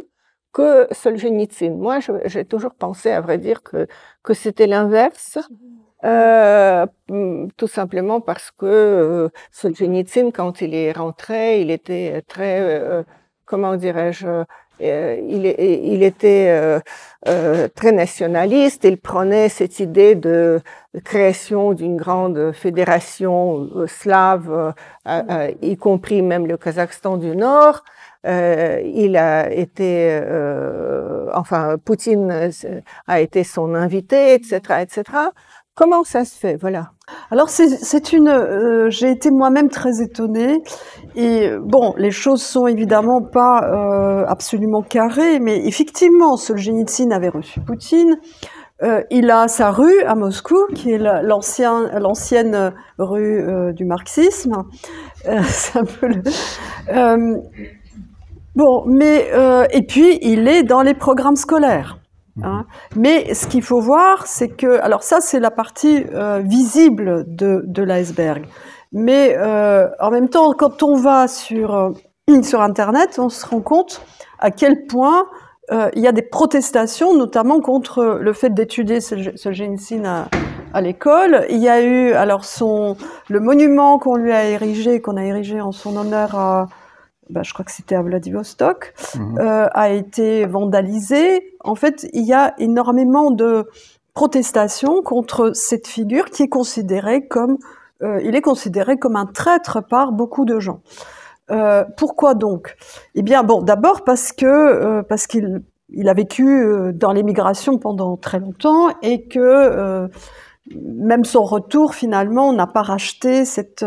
que Solzhenitsyn. Moi, j'ai toujours pensé, à vrai dire, que c'était l'inverse, tout simplement parce que Solzhenitsyn, quand il est rentré, il était très, comment dirais-je, il était très nationaliste. Il prenait cette idée de création d'une grande fédération slave, y compris même le Kazakhstan du Nord. Il a été, enfin, Poutine a été son invité, etc., etc. Comment ça se fait? Voilà. Alors j'ai été moi-même très étonnée et bon, les choses sont évidemment pas absolument carrées, mais effectivement, Solzhenitsyn avait reçu Poutine. Il a sa rue à Moscou, qui est l'ancienne rue du marxisme. C'est un peu bon, mais et puis il est dans les programmes scolaires. Hein. Mais ce qu'il faut voir, c'est que, alors ça c'est la partie visible de l'iceberg. Mais en même temps, quand on va sur Internet, on se rend compte à quel point il y a des protestations, notamment contre le fait d'étudier Solzhenitsyn à l'école. Il y a eu alors le monument qu'on lui a érigé, qu'on a érigé en son honneur à je crois que c'était à Vladivostok, a été vandalisé. En fait, il y a énormément de protestations contre cette figure qui est considérée comme, il est considéré comme un traître par beaucoup de gens. Pourquoi donc? Eh bien, bon, d'abord parce qu'il a vécu dans l'émigration pendant très longtemps et que même son retour finalement n'a pas racheté cette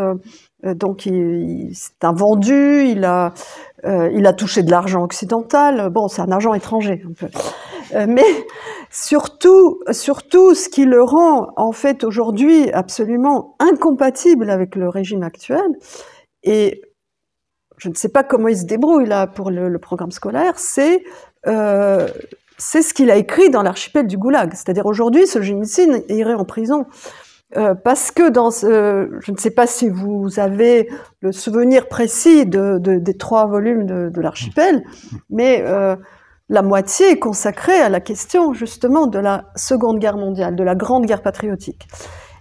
donc c'est un vendu, il a touché de l'argent occidental. Bon, c'est un argent étranger un peu. Mais surtout, ce qui le rend en fait aujourd'hui absolument incompatible avec le régime actuel, et je ne sais pas comment il se débrouille là pour le programme scolaire, c'est ce qu'il a écrit dans l'archipel du Goulag. C'est-à-dire aujourd'hui, Solzhenitsyn irait en prison. Parce que je ne sais pas si vous avez le souvenir précis des 3 volumes de l'archipel, mais la moitié est consacrée à la question justement de la Seconde Guerre mondiale, de la Grande Guerre patriotique.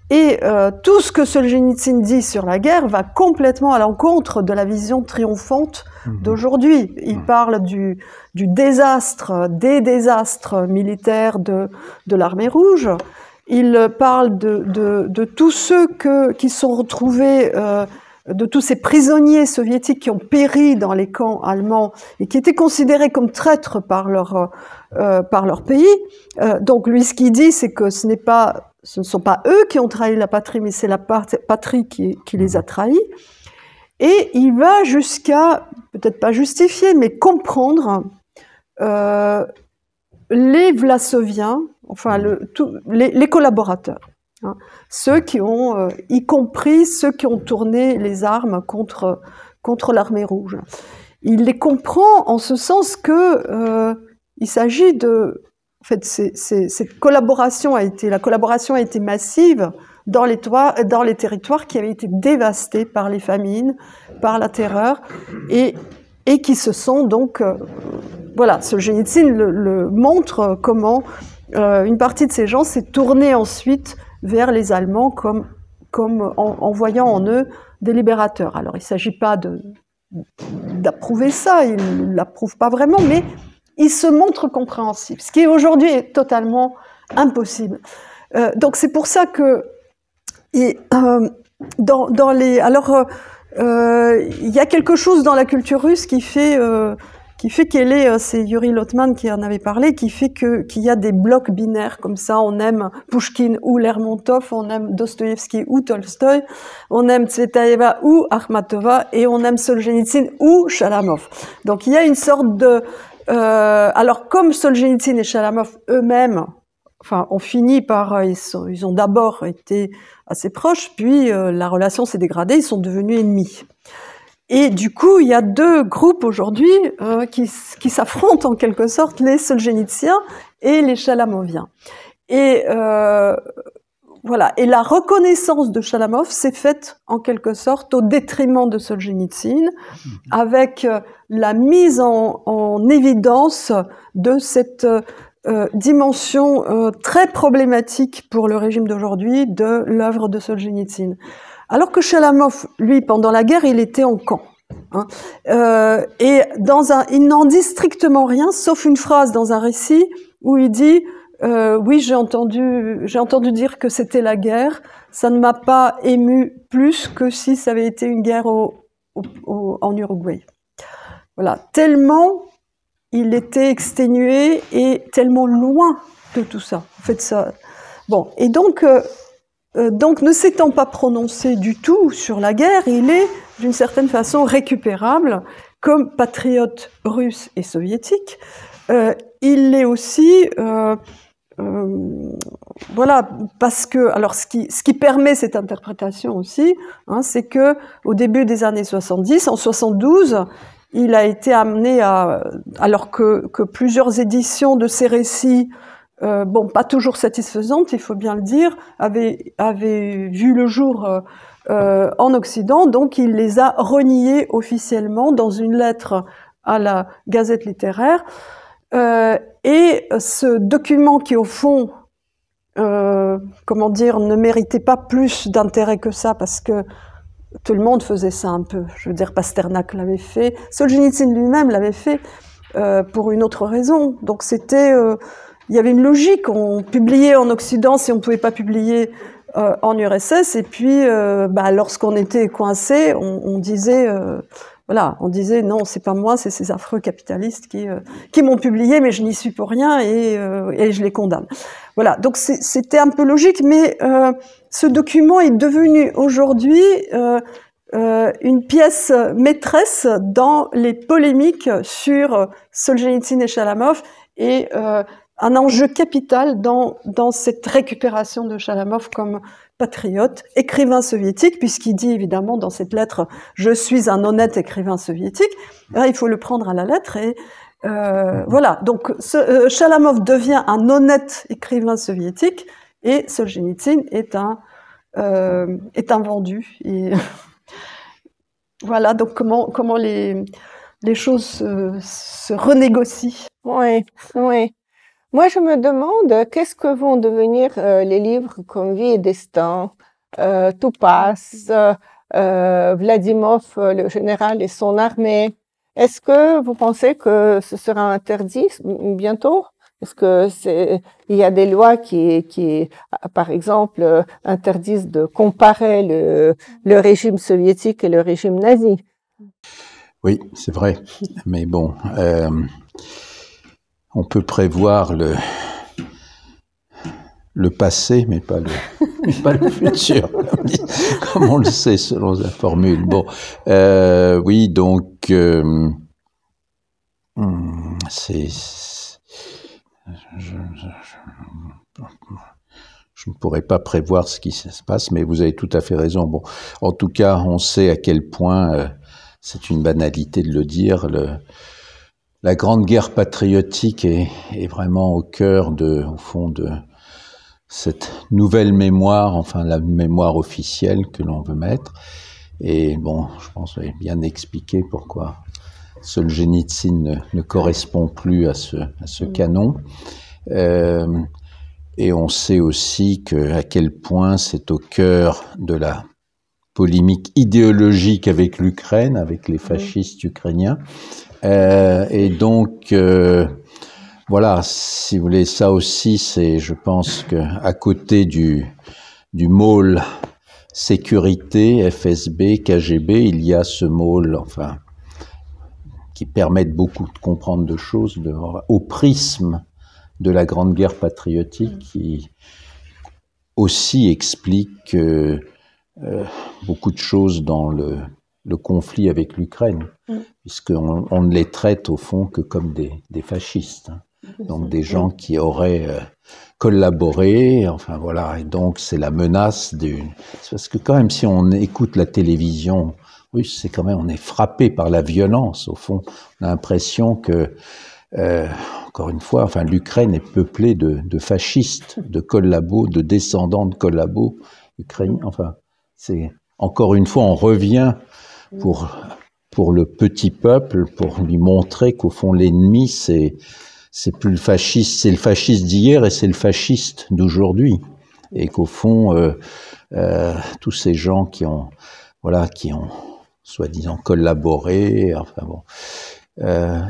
Et tout ce que Solzhenitsyn dit sur la guerre va complètement à l'encontre de la vision triomphante d'aujourd'hui. Il parle du désastre, des désastres militaires de l'armée rouge. Il parle de tous ceux qui sont retrouvés, de tous ces prisonniers soviétiques qui ont péri dans les camps allemands et qui étaient considérés comme traîtres par leur pays. Donc lui, ce qu'il dit, c'est que ce ne sont pas eux qui ont trahi la patrie, mais c'est la patrie qui les a trahis. Et il va jusqu'à, peut-être pas justifier, mais comprendre les Vlasoviens, enfin les collaborateurs, hein, ceux qui ont, y compris ceux qui ont tourné les armes contre l'armée rouge. Il les comprend en ce sens que il s'agit de, en fait, cette collaboration la collaboration a été massive dans les territoires qui avaient été dévastés par les famines, par la terreur, et qui se sont donc, voilà, Solzhenitsyn le montre comment une partie de ces gens s'est tournée ensuite vers les Allemands comme en voyant en eux des libérateurs. Alors il ne s'agit pas d'approuver ça, il ne l'approuve pas vraiment, mais il se montre compréhensible, ce qui aujourd'hui est totalement impossible. Donc c'est pour ça que alors il y a quelque chose dans la culture russe qui fait qui fait qu'elle est, c'est Yuri Lotman qui en avait parlé, qui fait qu'il y a des blocs binaires comme ça. On aime Pouchkine ou Lermontov, on aime Dostoïevski ou Tolstoï, on aime Tsvetaeva ou Akhmatova, et on aime Solzhenitsyn ou Chalamov. Donc il y a une sorte de... alors comme Solzhenitsyn et Chalamov eux-mêmes, enfin, on finit par... ils ont d'abord été assez proches, puis la relation s'est dégradée, ils sont devenus ennemis. Et du coup, il y a deux groupes aujourd'hui qui s'affrontent en quelque sorte, les Solzhenitsyens et les Chalamoviens. Et voilà. Et la reconnaissance de Chalamov s'est faite en quelque sorte au détriment de Solzhenitsyn, avec la mise en évidence de cette dimension très problématique pour le régime d'aujourd'hui de l'œuvre de Solzhenitsyn. Alors que Chalamov, lui, pendant la guerre, il était en camp. Hein. Et il n'en dit strictement rien, sauf une phrase dans un récit où il dit oui, j'ai entendu dire que c'était la guerre. Ça ne m'a pas ému plus que si ça avait été une guerre en Uruguay. Voilà, tellement il était exténué et tellement loin de tout ça. En fait, ça. Bon, et donc ne s'étant pas prononcé du tout sur la guerre, il est d'une certaine façon récupérable comme patriote russe et soviétique. Il l'est aussi, voilà, parce que, alors ce qui permet cette interprétation aussi, hein, c'est que au début des années 70, en 72, il a été amené alors que plusieurs éditions de ses récits, bon, pas toujours satisfaisantes, il faut bien le dire, avaient vu le jour en Occident, donc il les a reniés officiellement dans une lettre à la Gazette littéraire. Et ce document qui, au fond, comment dire, ne méritait pas plus d'intérêt que ça, parce que tout le monde faisait ça un peu. Je veux dire, Pasternak l'avait fait, Solzhenitsyn lui-même l'avait fait pour une autre raison. Donc c'était... il y avait une logique, on publiait en Occident si on ne pouvait pas publier en URSS, et puis lorsqu'on était coincé, on disait, voilà, on disait non, c'est pas moi, c'est ces affreux capitalistes qui m'ont publié, mais je n'y suis pour rien et je les condamne. Voilà, donc c'était un peu logique, mais ce document est devenu aujourd'hui une pièce maîtresse dans les polémiques sur Solzhenitsyn et Chalamov, et un enjeu capital dans cette récupération de Chalamov comme patriote, écrivain soviétique, puisqu'il dit évidemment dans cette lettre « Je suis un honnête écrivain soviétique ». Là, il faut le prendre à la lettre et voilà. Donc Chalamov devient un honnête écrivain soviétique et Solzhenitsyn est un vendu. Et voilà, donc comment les choses se renégocient. Oui, oui. Moi, je me demande qu'est-ce que vont devenir les livres comme Vie et Destin, Tout passe, Vladimov, le général et son armée. Est-ce que vous pensez que ce sera interdit bientôt? Est-ce que il y a des lois qui, par exemple, interdisent de comparer le régime soviétique et le régime nazi? Oui, c'est vrai. Mais bon, on peut prévoir le passé, mais pas le futur, comme on le sait selon la formule. Bon, oui, donc je ne pourrais pas prévoir ce qui se passe, mais vous avez tout à fait raison. Bon, en tout cas, on sait à quel point c'est une banalité de le dire. La grande guerre patriotique est vraiment au cœur au fond de cette nouvelle mémoire, enfin la mémoire officielle que l'on veut mettre. Et bon, je pense que vous avez bien expliqué pourquoi Solzhenitsyn ne correspond plus à ce canon. Et on sait aussi à quel point c'est au cœur de la polémique idéologique avec l'Ukraine, avec les fascistes ukrainiens. Et donc, voilà, si vous voulez, ça aussi, je pense qu'à côté du môle sécurité, FSB, KGB, il y a ce môle, enfin, qui permettent beaucoup de comprendre de choses au prisme de la Grande Guerre patriotique, qui aussi explique beaucoup de choses dans le conflit avec l'Ukraine, puisqu'on on ne les traite au fond que comme des fascistes, hein. Donc des gens qui auraient collaboré, enfin voilà, et donc c'est la menace c'est parce que quand même si on écoute la télévision russe, c'est quand même, on est frappé par la violence, au fond, on a l'impression que encore une fois, enfin l'Ukraine est peuplée de fascistes, de collabos, de descendants de collabos ukrainiens, enfin c'est, encore une fois, on revient pour le petit peuple, pour lui montrer qu'au fond l'ennemi c'est plus le fasciste, c'est le fasciste d'hier et c'est le fasciste d'aujourd'hui. Et qu'au fond, tous ces gens qui ont soi-disant collaboré, enfin bon,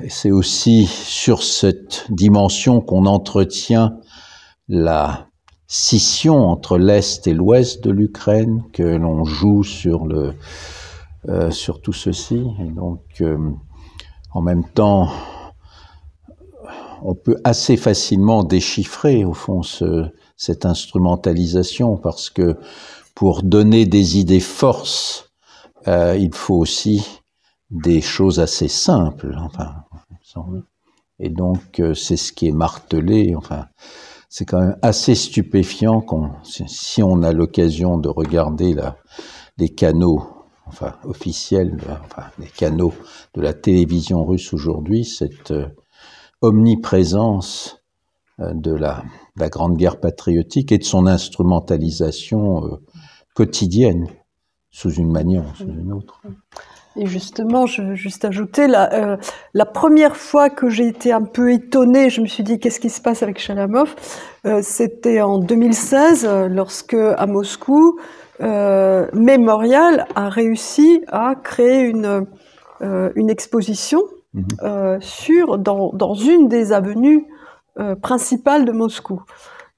c'est aussi sur cette dimension qu'on entretient la scission entre l'Est et l'Ouest de l'Ukraine, que l'on joue sur tout ceci. Et donc, en même temps, on peut assez facilement déchiffrer, au fond, cette instrumentalisation, parce que pour donner des idées forces, il faut aussi des choses assez simples. Enfin, et donc, c'est ce qui est martelé. Enfin, c'est quand même assez stupéfiant si on a l'occasion de regarder les canaux, enfin, officiels, enfin, les canaux de la télévision russe aujourd'hui, cette omniprésence de la Grande Guerre patriotique et de son instrumentalisation quotidienne, sous une manière ou sous une autre. Et justement, je veux juste ajouter, la première fois que j'ai été un peu étonnée, je me suis dit, qu'est-ce qui se passe avec Chalamov, c'était en 2016, lorsque, à Moscou, Mémorial a réussi à créer une exposition dans une des avenues principales de Moscou.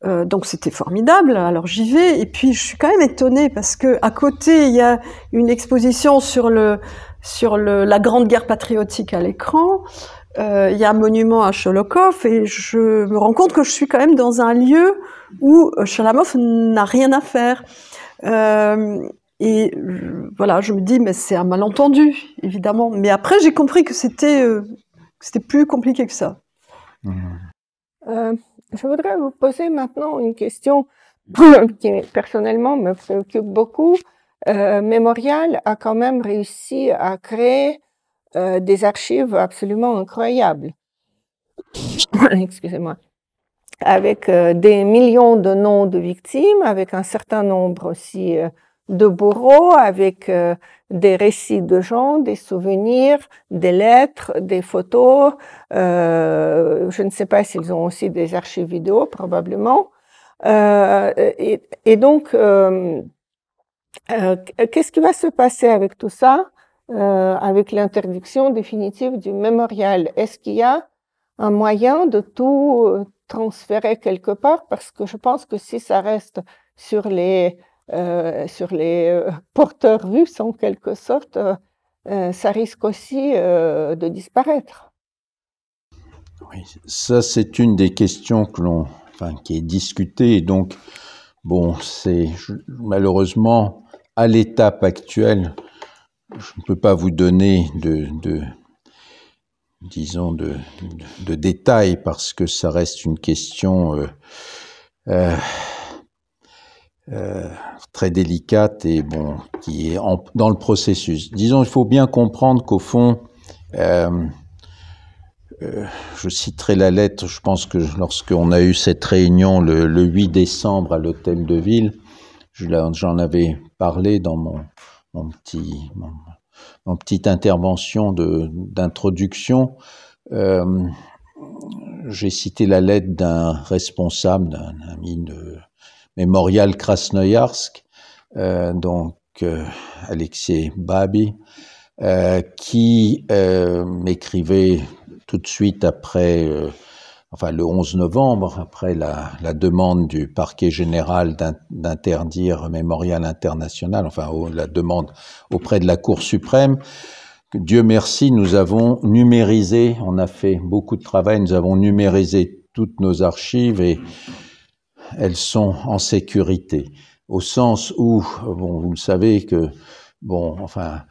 Donc c'était formidable, alors j'y vais, et puis je suis quand même étonnée parce que à côté il y a une exposition sur la Grande Guerre patriotique à l'écran, il y a un monument à Sholokov, et je me rends compte que je suis quand même dans un lieu où Chalamov n'a rien à faire. Et voilà, je me dis, mais c'est un malentendu, évidemment. Mais après, j'ai compris que c'était plus compliqué que ça. Je voudrais vous poser maintenant une question qui personnellement me préoccupe beaucoup. Mémorial a quand même réussi à créer des archives absolument incroyables. Excusez-moi. Avec des millions de noms de victimes, avec un certain nombre aussi de bourreaux, avec des récits de gens, des souvenirs, des lettres, des photos. Je ne sais pas s'ils ont aussi des archives vidéo, probablement. Et donc, qu'est-ce qui va se passer avec tout ça, avec l'interdiction définitive du mémorial? Est-ce qu'il y a un moyen de tout transférer quelque part? Parce que je pense que si ça reste sur les porteurs russes, en quelque sorte, ça risque aussi de disparaître. Oui, ça c'est une des questions qui est discutée. Donc, bon, malheureusement, à l'étape actuelle, je ne peux pas vous donner disons de détails, parce que ça reste une question très délicate et bon, qui est dans le processus. Disons, il faut bien comprendre qu'au fond, je citerai la lettre, je pense que lorsqu'on a eu cette réunion le 8 décembre à l'hôtel de ville, j'en avais parlé dans mon petite intervention d'introduction. J'ai cité la lettre d'un responsable, d'un ami de Mémorial Krasnoïarsk, Alexei Babi, qui m'écrivait tout de suite après, le 11 novembre, après la demande du parquet général d'interdire Mémorial International, la demande auprès de la Cour suprême, Dieu merci, nous avons numérisé, on a fait beaucoup de travail, nous avons numérisé toutes nos archives et elles sont en sécurité. Au sens où, bon, vous le savez que, bon, enfin,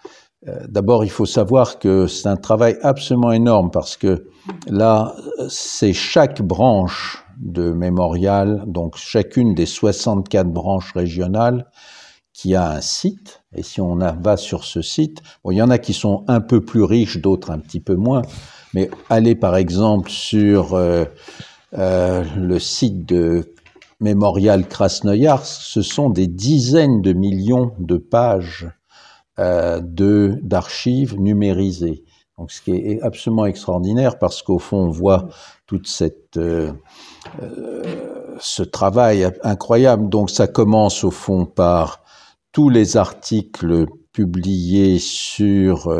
d'abord il faut savoir que c'est un travail absolument énorme parce que là, c'est chaque branche de Mémorial, donc chacune des 64 branches régionales, qui a un site, et si on va sur ce site, bon, il y en a qui sont un peu plus riches, d'autres un petit peu moins, mais allez par exemple sur le site de Mémorial Krasnoïarsk, ce sont des dizaines de millions de pages d'archives numérisées. Donc, ce qui est absolument extraordinaire parce qu'au fond, on voit toute cette ce travail incroyable. Donc, ça commence au fond par tous les articles publiés sur...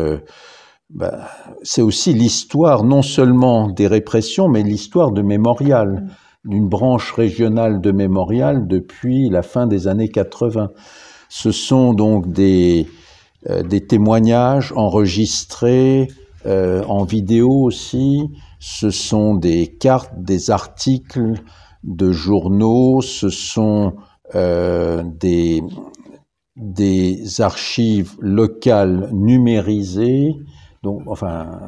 c'est aussi l'histoire non seulement des répressions, mais l'histoire de Mémorial, d'une branche régionale de Mémorial depuis la fin des années 80. Ce sont donc des témoignages enregistrés en vidéo aussi, ce sont des cartes, des articles de journaux, ce sont des archives locales numérisées, donc enfin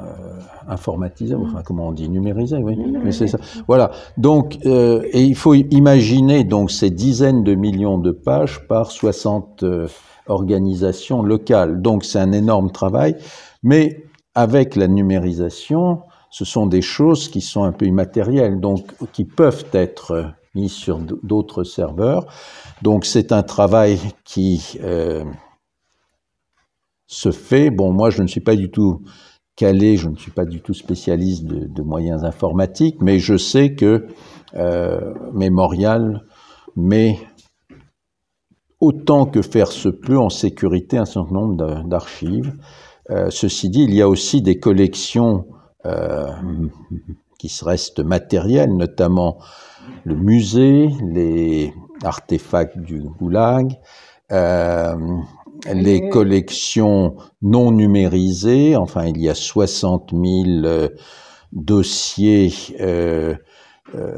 informatisées, enfin comment on dit, numérisées, oui, mais c'est ça. Voilà. Donc et il faut imaginer donc ces dizaines de millions de pages par 60 organisations locales. Donc c'est un énorme travail, mais avec la numérisation, ce sont des choses qui sont un peu immatérielles, donc qui peuvent être mises sur d'autres serveurs. Donc c'est un travail qui se fait. Bon, moi je ne suis pas du tout calé, je ne suis pas du tout spécialiste de moyens informatiques, mais je sais que Mémorial met autant que faire se peut en sécurité un certain nombre d'archives. Ceci dit, il y a aussi des collections qui restent matérielles, notamment le musée, les artefacts du Goulag, les collections non numérisées, enfin il y a 60 000 dossiers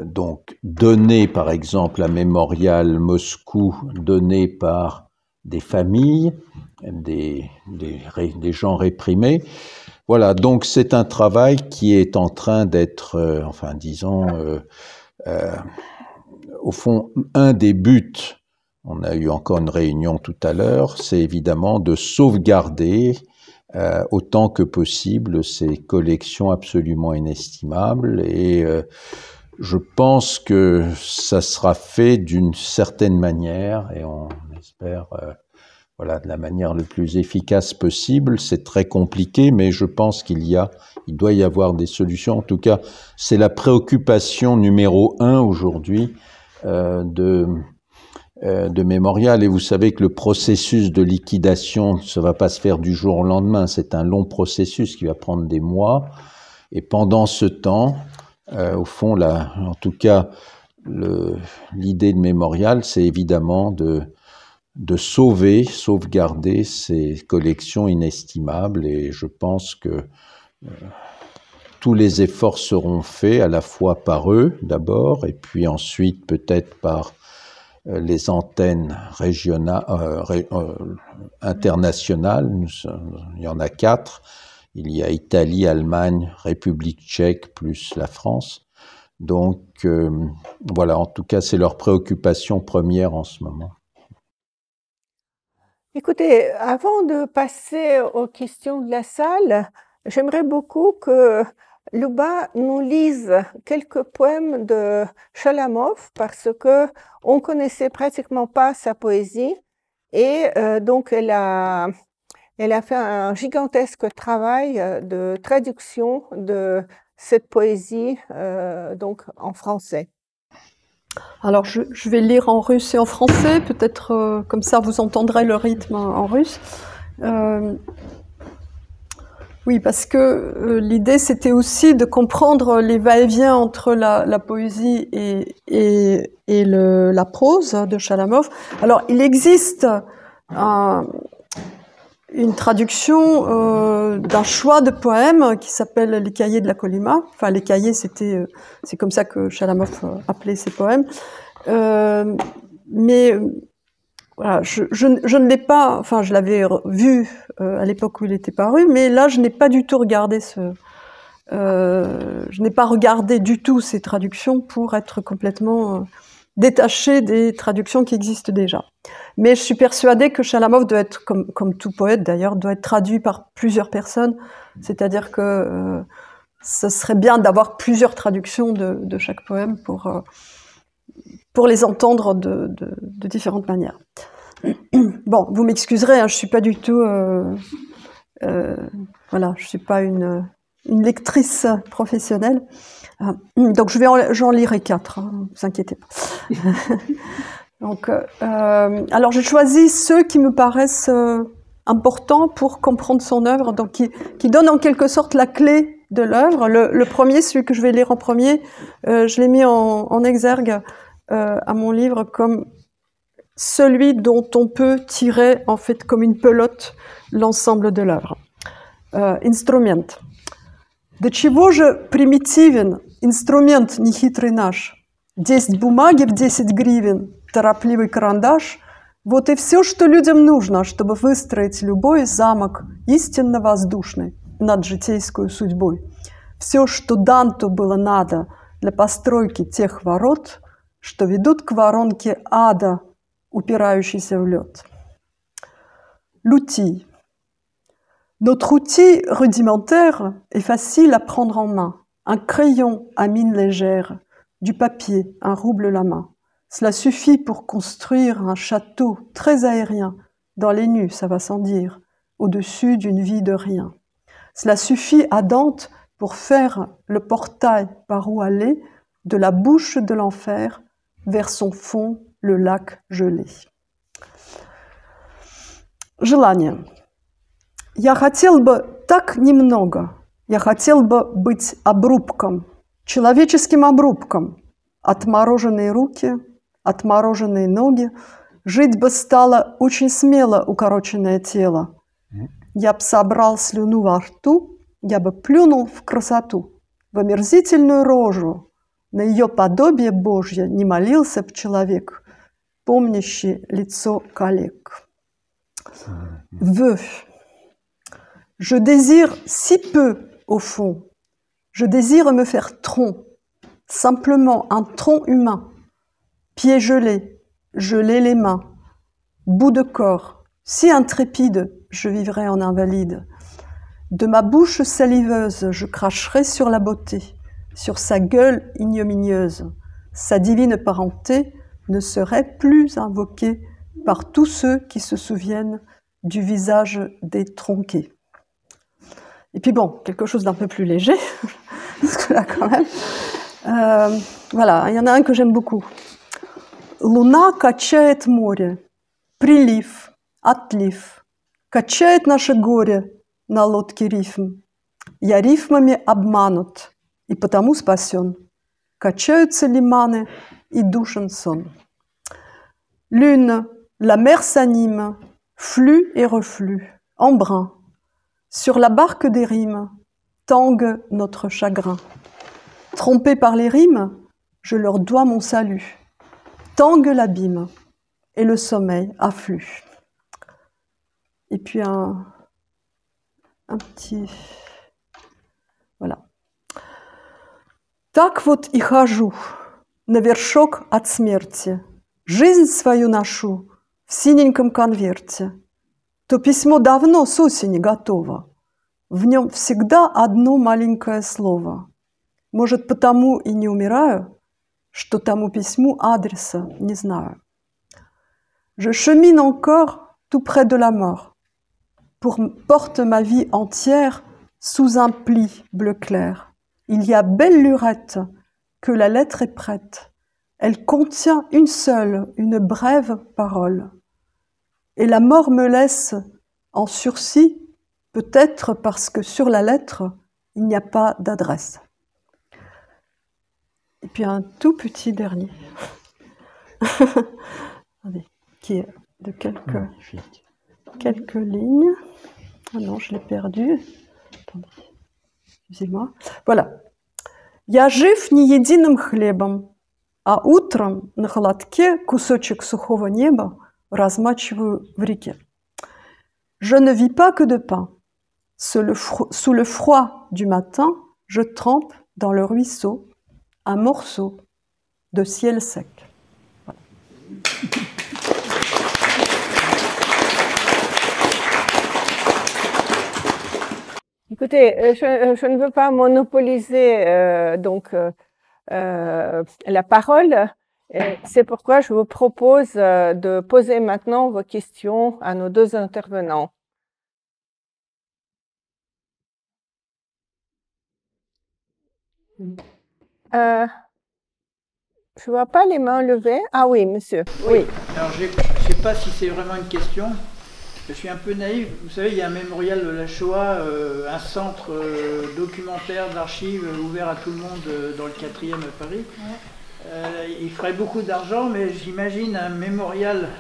donc donnés par exemple à Mémorial Moscou, donnés par des familles, des gens réprimés. Voilà, donc c'est un travail qui est en train d'être, enfin disons, au fond, un des buts, on a eu encore une réunion tout à l'heure, c'est évidemment de sauvegarder autant que possible ces collections absolument inestimables et je pense que ça sera fait d'une certaine manière et on espère voilà, de la manière le plus efficace possible. C'est très compliqué, mais je pense il doit y avoir des solutions. En tout cas, c'est la préoccupation numéro 1 aujourd'hui de Mémorial. Et vous savez que le processus de liquidation, ça va pas se faire du jour au lendemain. C'est un long processus qui va prendre des mois. Et pendant ce temps, au fond, en tout cas, l'idée de Mémorial, c'est évidemment de sauvegarder ces collections inestimables et je pense que tous les efforts seront faits à la fois par eux d'abord et puis ensuite peut-être par les antennes régionales, internationales. Il y en a 4. Il y a Italie, Allemagne, République tchèque plus la France. Donc voilà, en tout cas c'est leur préoccupation première en ce moment. Écoutez, avant de passer aux questions de la salle, j'aimerais beaucoup que Luba nous lise quelques poèmes de Chalamov parce que on connaissait pratiquement pas sa poésie et donc elle a fait un gigantesque travail de traduction de cette poésie donc en français. Alors, je vais lire en russe et en français, peut-être comme ça vous entendrez le rythme en russe. Oui, parce que l'idée c'était aussi de comprendre les va-et-vient entre la poésie et la prose de Chalamov. Alors, il existe une traduction d'un choix de poèmes qui s'appelle Les Cahiers de la Colima. Enfin, les cahiers, c'est comme ça que Chalamov appelait ses poèmes. Mais voilà, je ne l'ai pas, enfin, je l'avais vu à l'époque où il était paru, mais là, je n'ai pas du tout regardé je n'ai pas regardé du tout ces traductions pour être complètement détaché des traductions qui existent déjà. Mais je suis persuadée que Chalamov doit être, comme tout poète d'ailleurs, doit être traduit par plusieurs personnes. C'est-à-dire que ce serait bien d'avoir plusieurs traductions de chaque poème pour les entendre de différentes manières. Bon, vous m'excuserez, hein, je suis pas du tout, voilà, je suis pas une lectrice professionnelle. Donc j'en lirai 4, hein, ne vous inquiétez pas. Donc, alors j'ai choisi ceux qui me paraissent importants pour comprendre son œuvre, donc qui donnent en quelque sorte la clé de l'œuvre. Le premier, celui que je vais lire en premier, je l'ai mis en exergue à mon livre comme celui dont on peut tirer en fait comme une pelote l'ensemble de l'œuvre. Инструмент. До чего же примитивен инструмент нехитрый наш? 10 бумаги в 10 гривен, торопливый карандаш. Вот и все, что людям нужно, чтобы выстроить любой замок истинно воздушный над житейскую судьбой. Все, что Данту было надо для постройки тех ворот, что ведут к воронке ада, упирающейся в лед. L'outil. Notre outil rudimentaire est facile à prendre en main. Un crayon à mine légère, du papier, un rouble la main. Cela suffit pour construire un château très aérien, dans les nues, ça va sans dire, au-dessus d'une vie de rien. Cela suffit à Dante pour faire le portail par où aller de la bouche de l'enfer vers son fond, le lac gelé. Желание. Я хотел бы так немного. Я хотел бы быть обрубком, человеческим обрубком. Отмороженные руки, отмороженные ноги. Жить бы стало очень смело укороченное тело. Я б собрал слюну во рту, я бы плюнул в красоту, в омерзительную рожу. На ее подобие Божье не молился б человек, помнящий лицо коллег. Veux. Je désire si peu, au fond. Je désire me faire tronc, simplement un tronc humain, pieds gelés, gelés les mains, bout de corps, si intrépide, je vivrais en invalide. De ma bouche saliveuse, je cracherai sur la beauté, sur sa gueule ignominieuse. Sa divine parenté ne serait plus invoquée par tous ceux qui se souviennent du visage détronqué. Et puis bon, quelque chose d'un peu plus léger, parce que là quand même, voilà, il y en a un que j'aime beaucoup. Луна качает море, прилив, отлив, качает наше горе на лодке рифм. Я рифмами обманут, и потому спасен. Качаются лиманы, и душен сон. Lune, la mer s'anime, flux et reflux, embrun. Sur la barque des rimes, tangue notre chagrin. Trompé par les rimes, je leur dois mon salut. Tangue l'abîme, et le sommeil afflue. Et puis un petit... Voilà. Так вот и хожу, на вершок от смерти. Жизнь свою ношу в синеньком конверте. То письмо давно с осени готово. В нем всегда одно маленькое слово. Может, потому и не умираю, что тому письму адреса не знаю. Je chemine encore tout près de la mort, porte ma vie entière sous un pli bleu clair. Il y a belle lurette que la lettre est prête. Elle contient une seule, une brève parole. Et la mort me laisse en sursis, peut-être parce que sur la lettre, il n'y a pas d'adresse. Et puis un tout petit dernier, qui est de quelques... quelques lignes. Ah non, je l'ai perdu. Attendez, excusez-moi. Voilà. «Я жив не единым хлебом, а утром на холодке кусочек сухого неба размачиваю в реке. Je ne vis pas que de pain. Sous le froid du matin, je trempe dans le ruisseau un morceau de ciel sec. » Voilà. Écoutez, je ne veux pas monopoliser la parole. C'est pourquoi je vous propose de poser maintenant vos questions à nos deux intervenants. Je ne vois pas les mains levées. Ah oui, monsieur. Oui. Alors, je ne sais pas si c'est vraiment une question. Je suis un peu naïf. Vous savez, il y a un mémorial de la Shoah, un centre documentaire d'archives ouvert à tout le monde dans le 4e à Paris. Il ferait beaucoup d'argent, mais j'imagine un mémorial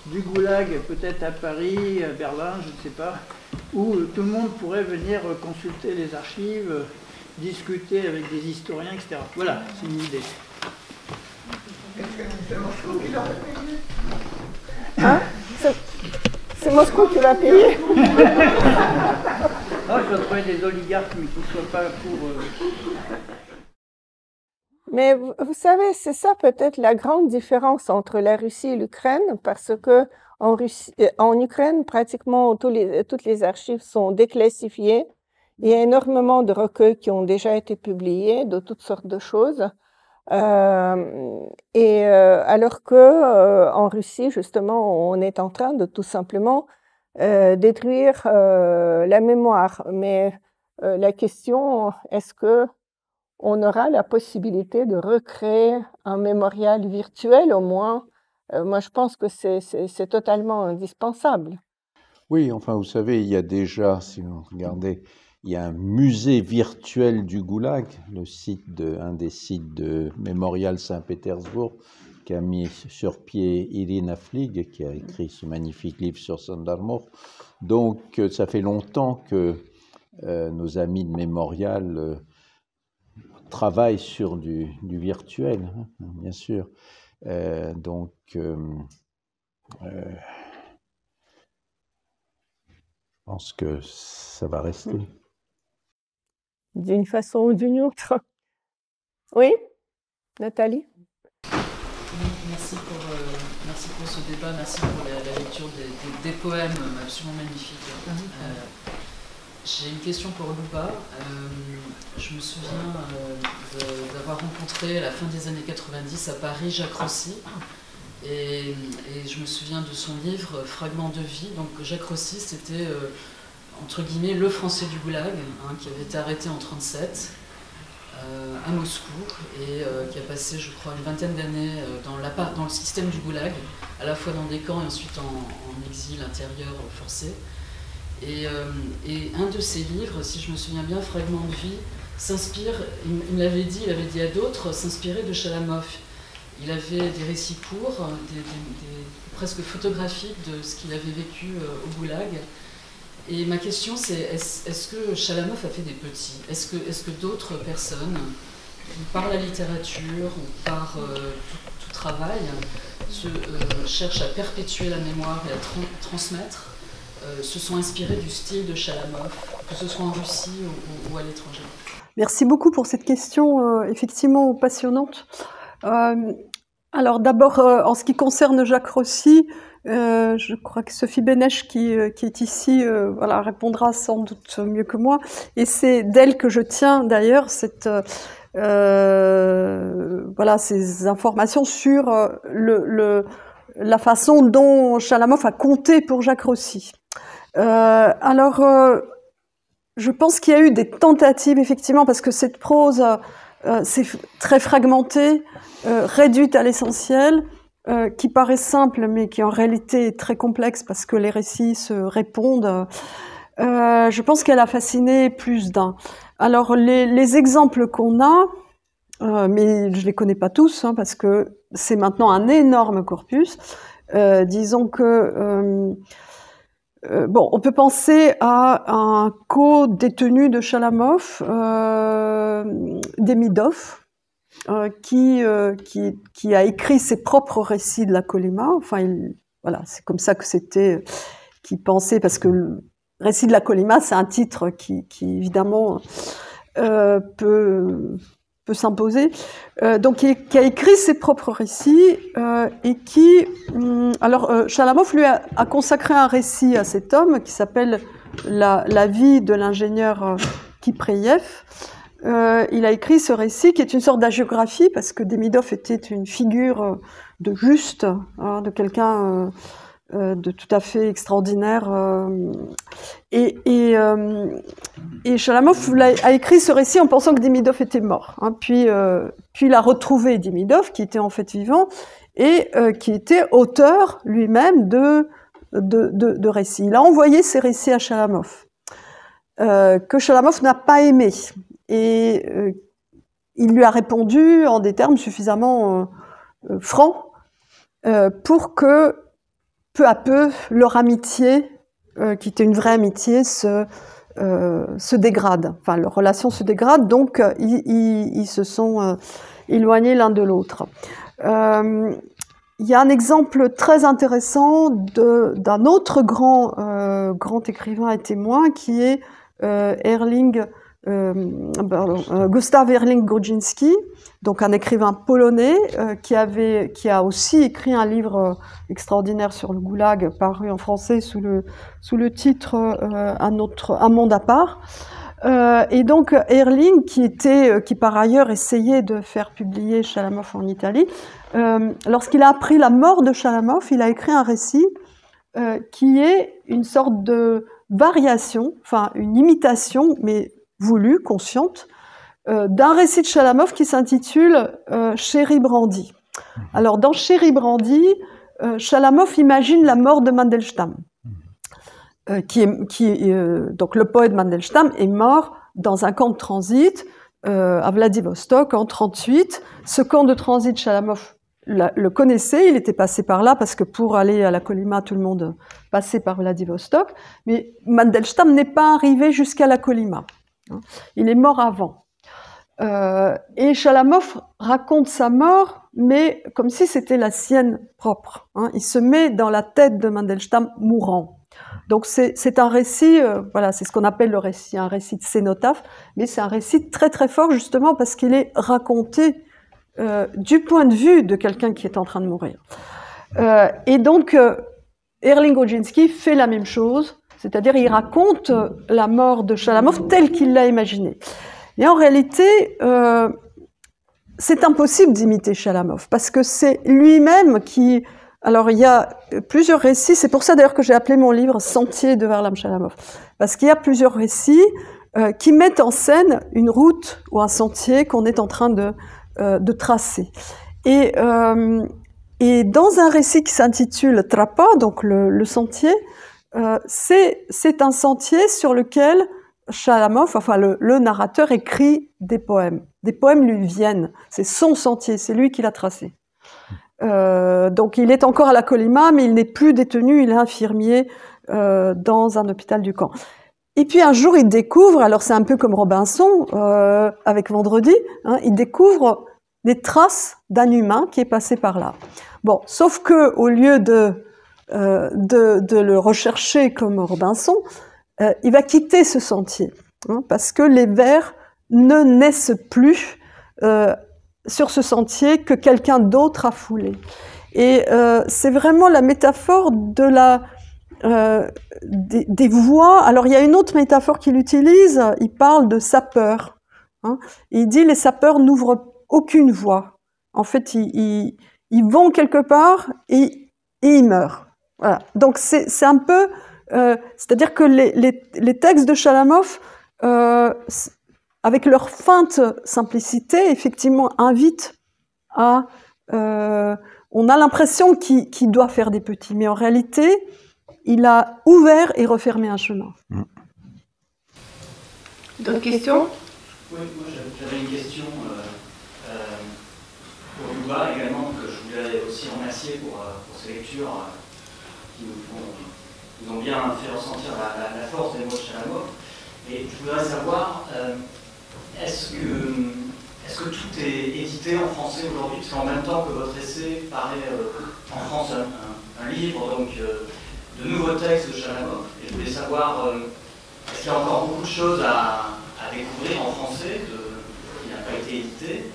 du Goulag, peut-être à Paris, à Berlin, je ne sais pas, où tout le monde pourrait venir consulter les archives, discuter avec des historiens, etc. Voilà, c'est une idée. Hein? C'est Moscou qui va payer. Non, je dois trouver des oligarques, mais qui ne soient pas pour... Mais vous savez, c'est ça peut-être la grande différence entre la Russie et l'Ukraine, parce que en Ukraine, pratiquement toutes les archives sont déclassifiées. Il y a énormément de recueils qui ont déjà été publiés de toutes sortes de choses. Alors que en Russie, justement, on est en train de tout simplement détruire la mémoire. Mais la question, est-ce que on aura la possibilité de recréer un mémorial virtuel au moins? Moi, je pense que c'est totalement indispensable. Oui, enfin, vous savez, il y a déjà, si vous regardez, il y a un musée virtuel du Goulag, un des sites de Mémorial Saint-Pétersbourg, qui a mis sur pied Irina Flig, qui a écrit ce magnifique livre sur Sandarmor. Donc, ça fait longtemps que nos amis de Mémorial travaillent sur du virtuel, hein, bien sûr. Je pense que ça va rester. D'une façon ou d'une autre. Oui, Nathalie? Merci pour ce débat, merci pour la lecture des poèmes absolument magnifiques. J'ai une question pour Louba. Je me souviens d'avoir rencontré à la fin des années 90 à Paris Jacques Rossi. Et je me souviens de son livre Fragments de vie. Donc Jacques Rossi, c'était entre guillemets le Français du Goulag, hein, qui avait été arrêté en 1937 à Moscou et qui a passé, je crois, une vingtaine d'années dans le système du Goulag, à la fois dans des camps et ensuite en exil intérieur forcé. Et un de ses livres, si je me souviens bien, Fragments de vie, s'inspire, il l'avait dit, il avait dit à d'autres, s'inspirer de Chalamov. Il avait des récits courts, presque photographiques de ce qu'il avait vécu au Goulag. Et ma question, c'est est-ce que Chalamov a fait des petits? Est-ce que d'autres personnes, par la littérature ou par tout travail, cherchent à perpétuer la mémoire et à transmettre, se sont inspirés du style de Chalamov, que ce soit en Russie ou à l'étranger? Merci beaucoup pour cette question effectivement passionnante. Alors d'abord, en ce qui concerne Jacques Rossi, je crois que Sophie Bénèche qui est ici voilà, répondra sans doute mieux que moi. Et c'est d'elle que je tiens d'ailleurs voilà, ces informations sur la façon dont Chalamov a compté pour Jacques Rossi. Je pense qu'il y a eu des tentatives, effectivement, parce que cette prose, c'est très fragmentée, réduite à l'essentiel, qui paraît simple, mais qui en réalité est très complexe parce que les récits se répondent. Je pense qu'elle a fasciné plus d'un. Alors, les exemples qu'on a, mais je les connais pas tous, hein, parce que c'est maintenant un énorme corpus. Disons que bon, on peut penser à un co-détenu de Chalamov, Demidov, qui a écrit ses propres récits de la Kolyma. Enfin, voilà, c'est comme ça que c'était qu'il pensait, parce que le récit de la Kolyma, c'est un titre qui évidemment peut s'imposer. Donc, qui a écrit ses propres récits et qui... alors, Chalamov, lui, a consacré un récit à cet homme qui s'appelle la vie de l'ingénieur Kipreyev. Il a écrit ce récit qui est une sorte d'agiographie, parce que Demidov était une figure de juste, hein, de quelqu'un de tout à fait extraordinaire. Et Chalamov a écrit ce récit en pensant que Demidov était mort. Hein. Puis il a retrouvé Demidov, qui était en fait vivant, et qui était auteur lui-même de récits. Il a envoyé ces récits à Chalamov, que Chalamov n'a pas aimé. Et il lui a répondu en des termes suffisamment francs pour que, peu à peu, leur amitié, qui était une vraie amitié, se dégrade. Enfin, leur relation se dégrade, donc ils se sont éloignés l'un de l'autre. Il y a un exemple très intéressant d'un autre grand écrivain et témoin qui est Gustav Herling-Grudzinski, donc un écrivain polonais qui a aussi écrit un livre extraordinaire sur le goulag, paru en français sous le titre Un monde à part. Et donc Herling, qui par ailleurs essayait de faire publier Chalamov en Italie, lorsqu'il a appris la mort de Chalamov, il a écrit un récit qui est une sorte de variation, enfin une imitation, mais voulue, consciente, d'un récit de Chalamov qui s'intitule Chéri Brandy. Alors, dans Chéri Brandy, Chalamov imagine la mort de Mandelstam. Donc, le poète Mandelstam est mort dans un camp de transit à Vladivostok en 1938. Ce camp de transit, Chalamov le connaissait, il était passé par là parce que pour aller à la Kolyma, tout le monde passait par Vladivostok. Mais Mandelstam n'est pas arrivé jusqu'à la Kolyma. Il est mort avant. Et Chalamov raconte sa mort, mais comme si c'était la sienne propre. Hein. Il se met dans la tête de Mandelstam mourant. Donc c'est un récit, voilà, c'est ce qu'on appelle le récit, un récit de cénotaphe, mais c'est un récit très très fort justement parce qu'il est raconté du point de vue de quelqu'un qui est en train de mourir. Et donc Herling-Grudzinski fait la même chose, c'est-à-dire il raconte la mort de Chalamov telle qu'il l'a imaginée. Et en réalité, c'est impossible d'imiter Chalamov, parce que c'est lui-même qui... Alors, il y a plusieurs récits, c'est pour ça d'ailleurs que j'ai appelé mon livre « Sentier de Varlam Chalamov », parce qu'il y a plusieurs récits qui mettent en scène une route ou un sentier qu'on est en train de tracer. Et dans un récit qui s'intitule « Trapa », donc le sentier, c'est un sentier sur lequel Chalamov, enfin le narrateur, écrit des poèmes. Des poèmes lui viennent. C'est son sentier, c'est lui qui l'a tracé. Donc il est encore à la Kolyma, mais il n'est plus détenu, il est infirmier dans un hôpital du camp. Et puis un jour, il découvre, alors c'est un peu comme Robinson avec Vendredi, hein, il découvre des traces d'un humain qui est passé par là. Bon, sauf que au lieu de le rechercher comme Robinson, il va quitter ce sentier, hein, parce que les vers ne naissent plus sur ce sentier que quelqu'un d'autre a foulé. Et c'est vraiment la métaphore de des voix. Alors il y a une autre métaphore qu'il utilise, il parle de sapeurs. Hein, il dit les sapeurs n'ouvrent aucune voie. En fait, ils vont quelque part et ils meurent. Voilà. Donc c'est un peu... c'est-à-dire que les textes de Chalamov, avec leur feinte simplicité, effectivement, invitent à... on a l'impression qu'il doit faire des petits, mais en réalité, il a ouvert et refermé un chemin. D'autres questions ? Oui, moi j'avais une question pour Louba également, que je voulais aussi remercier pour ces lectures qui nous font nous ont bien fait ressentir la force des mots de Chalamov. Et je voudrais savoir, est-ce que tout est édité en français aujourd'hui? Parce qu'en même temps que votre essai paraît en France un livre donc, de nouveaux textes de Chalamov, et je voulais savoir, est-ce qu'il y a encore beaucoup de choses à découvrir en français qui n'a pas été édité?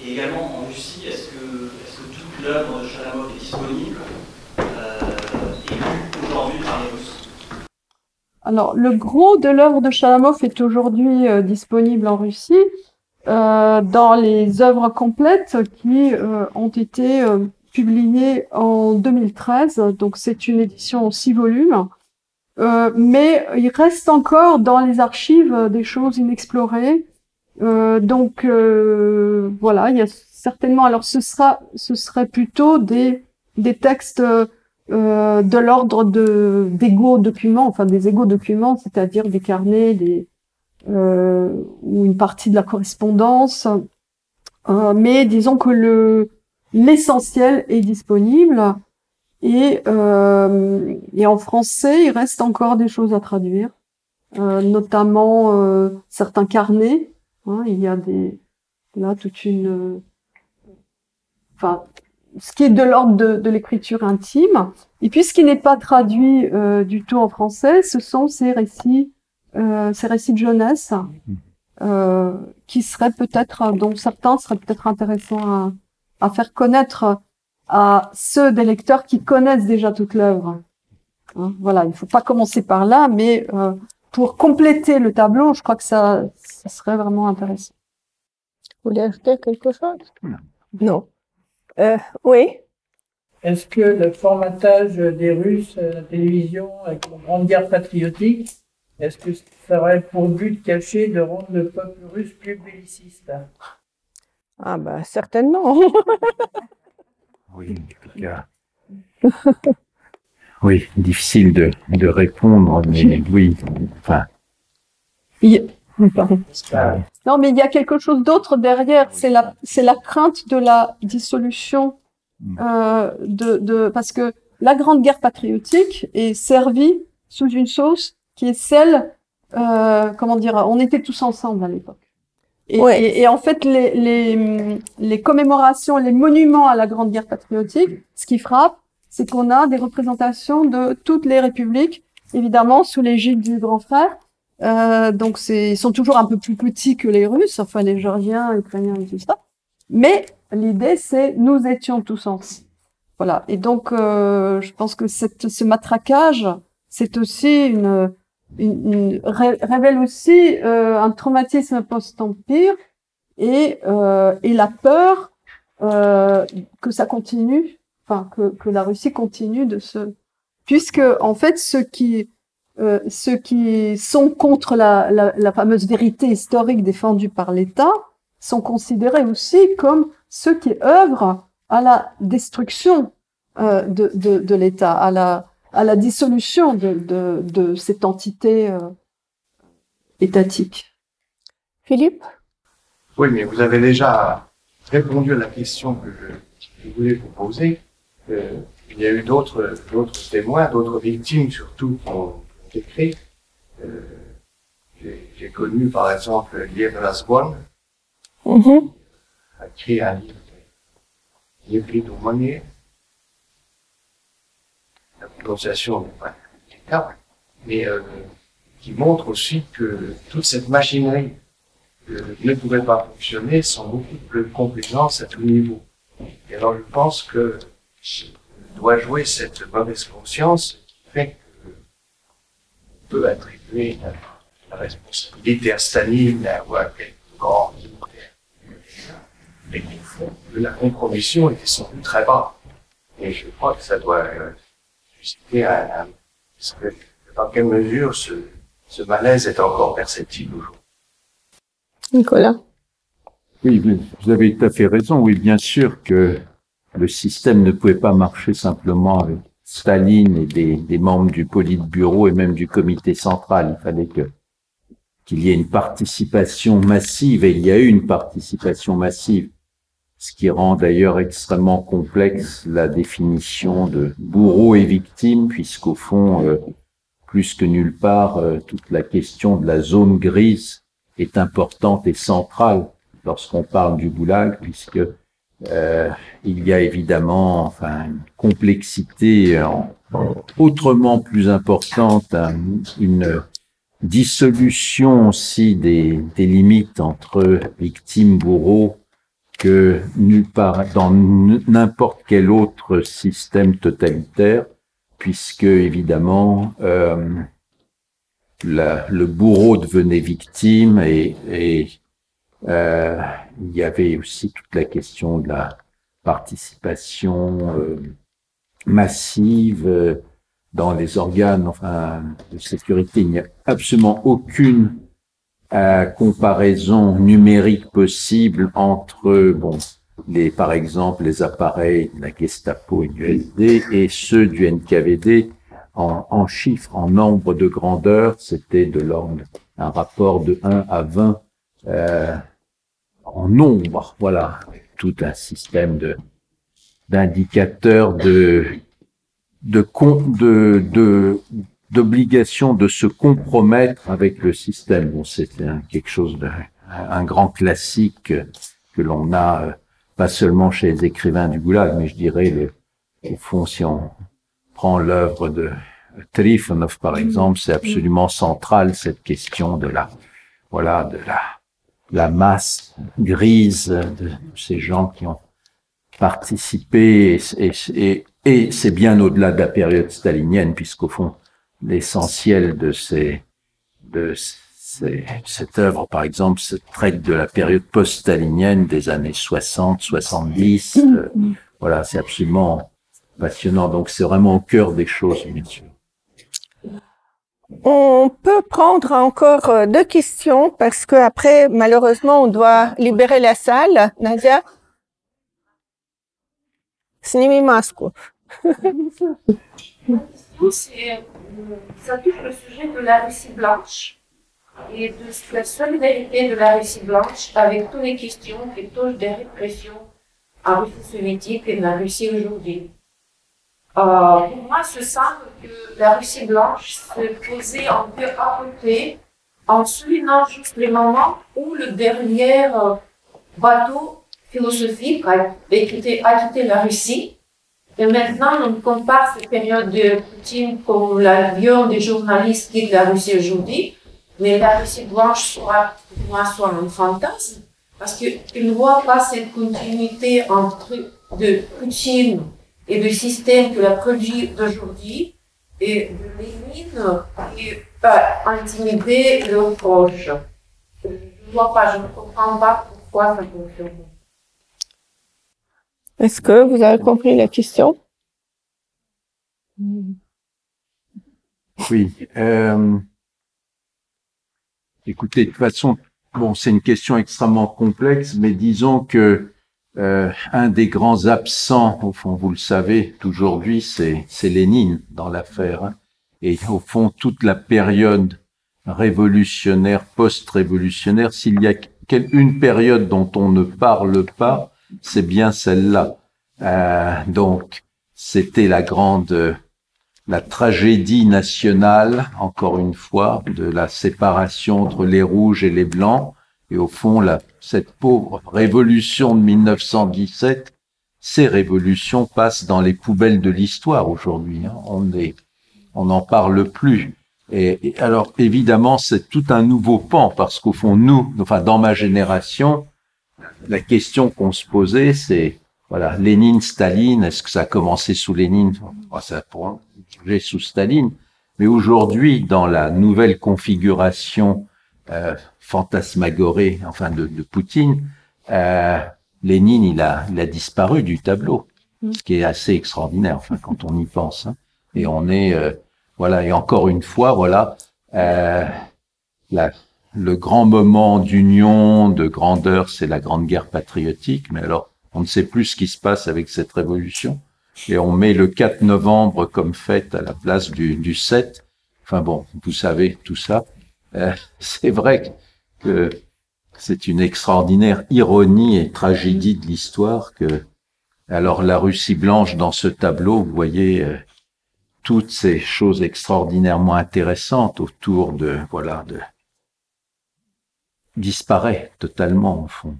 Et également en Russie, est-ce que toute l'œuvre de Chalamov est disponible et lue aujourd'hui par les Russes? Alors, le gros de l'œuvre de Chalamov est aujourd'hui disponible en Russie dans les œuvres complètes qui ont été publiées en 2013. Donc, c'est une édition en 6 volumes. Mais il reste encore dans les archives des choses inexplorées. Donc, voilà, il y a certainement... Alors, ce serait plutôt des textes... de l'ordre d'égaux documents, enfin des égaux documents, c'est-à-dire des carnets, ou une partie de la correspondance. Mais disons que l'essentiel est disponible et en français, il reste encore des choses à traduire, notamment certains carnets. Hein, il y a toute une, enfin, ce qui est de l'ordre de l'écriture intime. Et puis, ce qui n'est pas traduit du tout en français, ce sont ces récits de jeunesse, qui seraient peut-être, dont certains seraient peut-être intéressants à faire connaître à ceux des lecteurs qui connaissent déjà toute l'œuvre. Hein, voilà, il ne faut pas commencer par là, mais pour compléter le tableau, je crois que ça serait vraiment intéressant. Vous voulez ajouter quelque chose? Non. Oui. Est-ce que le formatage des Russes à la télévision avec la Grande Guerre patriotique, est-ce que ça aurait pour but caché de rendre le peuple russe plus belliciste? Ah ben, certainement. Oui, en tout cas. Oui, difficile de répondre, mais oui, enfin. Pardon. Non, mais il y a quelque chose d'autre derrière. C'est la crainte de la dissolution parce que la Grande Guerre patriotique est servie sous une sauce qui est celle, comment dire, on était tous ensemble à l'époque. Et en fait, les commémorations, les monuments à la Grande Guerre patriotique, ce qui frappe, c'est qu'on a des représentations de toutes les républiques, évidemment sous l'égide du grand frère. Donc ils sont toujours un peu plus petits que les Russes, enfin les Géorgiens, Ukrainiens et tout ça. Mais l'idée, c'est nous étions tous ensemble. Voilà. Et donc, je pense que ce matraquage, c'est aussi révèle aussi un traumatisme post-empire et la peur que ça continue, enfin que la Russie continue puisque en fait ceux qui sont contre la fameuse vérité historique défendue par l'État sont considérés aussi comme ceux qui œuvrent à la destruction de l'État, à la dissolution de cette entité étatique. Philippe? Oui, mais vous avez déjà répondu à la question que je voulais vous poser. Il y a eu d'autres témoins, d'autres victimes surtout qui ont écrit. J'ai connu par exemple Liev Razgon, a écrit un livre, Евридумание. La prononciation n'est pas impeccable, mais qui montre aussi que toute cette machinerie ne pouvait pas fonctionner sans beaucoup de complaisance à tout niveau. Et alors je pense que doit jouer cette mauvaise conscience qui fait qu'on peut attribuer la responsabilité à Staline ou à quelques grands militaires. Mais au fond, la compromission était sans doute très bas. Et je crois que ça doit susciter dans quelle mesure ce malaise est encore perceptible aujourd'hui. Nicolas? Oui, vous avez tout à fait raison. Oui, bien sûr que le système ne pouvait pas marcher simplement avec Staline et des membres du Politburo et même du comité central. Il fallait qu'il y ait une participation massive, et il y a eu une participation massive, ce qui rend d'ailleurs extrêmement complexe la définition de bourreau et victime, puisqu'au fond, plus que nulle part, toute la question de la zone grise est importante et centrale lorsqu'on parle du goulag, puisque il y a évidemment une complexité autrement plus importante, une dissolution aussi des limites entre victimes, bourreaux, que nulle part dans n'importe quel autre système totalitaire, puisque évidemment le bourreau devenait victime et il y avait aussi toute la question de la participation massive dans les organes de sécurité. Il n'y a absolument aucune comparaison numérique possible entre par exemple les appareils de la Gestapo et du SD et ceux du NKVD en chiffres, en nombre de grandeur. C'était de l'ordre un rapport de 1 à 20 en nombre, voilà, tout un système d'indicateurs d'obligation de se compromettre avec le système. Bon, c'était quelque chose un grand classique que l'on a pas seulement chez les écrivains du Goulag, mais je dirais au fond, si on prend l'œuvre de Trifonov par exemple, c'est absolument central cette question de la masse grise de ces gens qui ont participé et c'est bien au-delà de la période stalinienne, puisqu'au fond, l'essentiel de cette œuvre, par exemple, se traite de la période post-stalinienne des années 60, 70. Voilà, c'est absolument passionnant. Donc, c'est vraiment au cœur des choses, bien sûr. On peut prendre encore 2 questions parce que après, malheureusement, on doit libérer la salle. Nadia? Сними маску. Ça touche le sujet de la Russie blanche et de la solidarité de la Russie blanche avec toutes les questions qui touchent des répressions en Russie soviétique et en Russie aujourd'hui. Pour moi, je sens que la Russie blanche se posait un peu à côté en soulignant juste les moments où le dernier bateau philosophique a quitté la Russie. Et maintenant, on compare cette période de Poutine comme l'avion des journalistes qui quittent la Russie aujourd'hui. Mais la Russie blanche soit un fantasme parce qu'il ne voit pas cette continuité de Poutine et du système qu'il a produit d'aujourd'hui et de Lénine qui intimider leurs proches. Je ne comprends pas pourquoi ça fonctionne. Est-ce que vous avez compris la question? Oui. Écoutez, de toute façon, c'est une question extrêmement complexe, mais disons que un des grands absents, au fond, vous le savez, d'aujourd'hui, c'est Lénine dans l'affaire. Et au fond, toute la période révolutionnaire, post-révolutionnaire, s'il y a une période dont on ne parle pas, c'est bien celle-là. Donc, c'était la tragédie nationale, encore une fois, de la séparation entre les rouges et les blancs. Et au fond, cette pauvre révolution de 1917, ces révolutions passent dans les poubelles de l'histoire aujourd'hui. On n'en parle plus. Et alors, évidemment, c'est tout un nouveau pan, parce qu'au fond, dans ma génération, la question qu'on se posait, c'est, voilà, Lénine, Staline, est-ce que ça a commencé sous Lénine? Ça pourrait changer sous Staline. Mais aujourd'hui, dans la nouvelle configuration fantasmagorée, de Poutine, Lénine, il a disparu du tableau, ce qui est assez extraordinaire, quand on y pense. Et on est, et encore une fois, le grand moment d'union, de grandeur, c'est la Grande Guerre patriotique. Mais alors, on ne sait plus ce qui se passe avec cette révolution. Et on met le 4 novembre comme fête à la place du 7. Vous savez tout ça. C'est vrai que c'est une extraordinaire ironie et tragédie de l'histoire que, alors la Russie blanche dans ce tableau, vous voyez, toutes ces choses extraordinairement intéressantes autour de, voilà, disparaît totalement, au fond.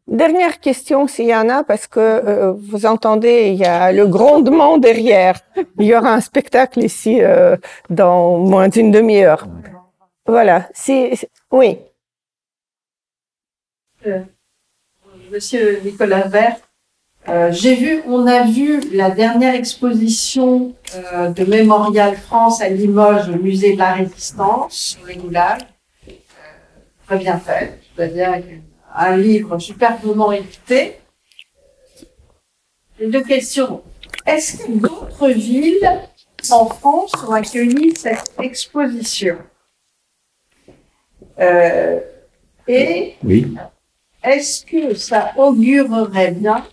Dernière question, s'il y en a, parce que vous entendez, il y a le grondement derrière. Il y aura un spectacle ici dans moins d'une demi-heure. Voilà. Oui. Monsieur Nicolas Vert, on a vu la dernière exposition de Mémorial France à Limoges, au musée de la Résistance, sur les goulags. Très bien fait, c'est-à-dire avec un livre superbement édité. Les deux questions. Est-ce que d'autres villes en France ont accueilli cette exposition? Et oui. Est-ce que ça augurerait bien,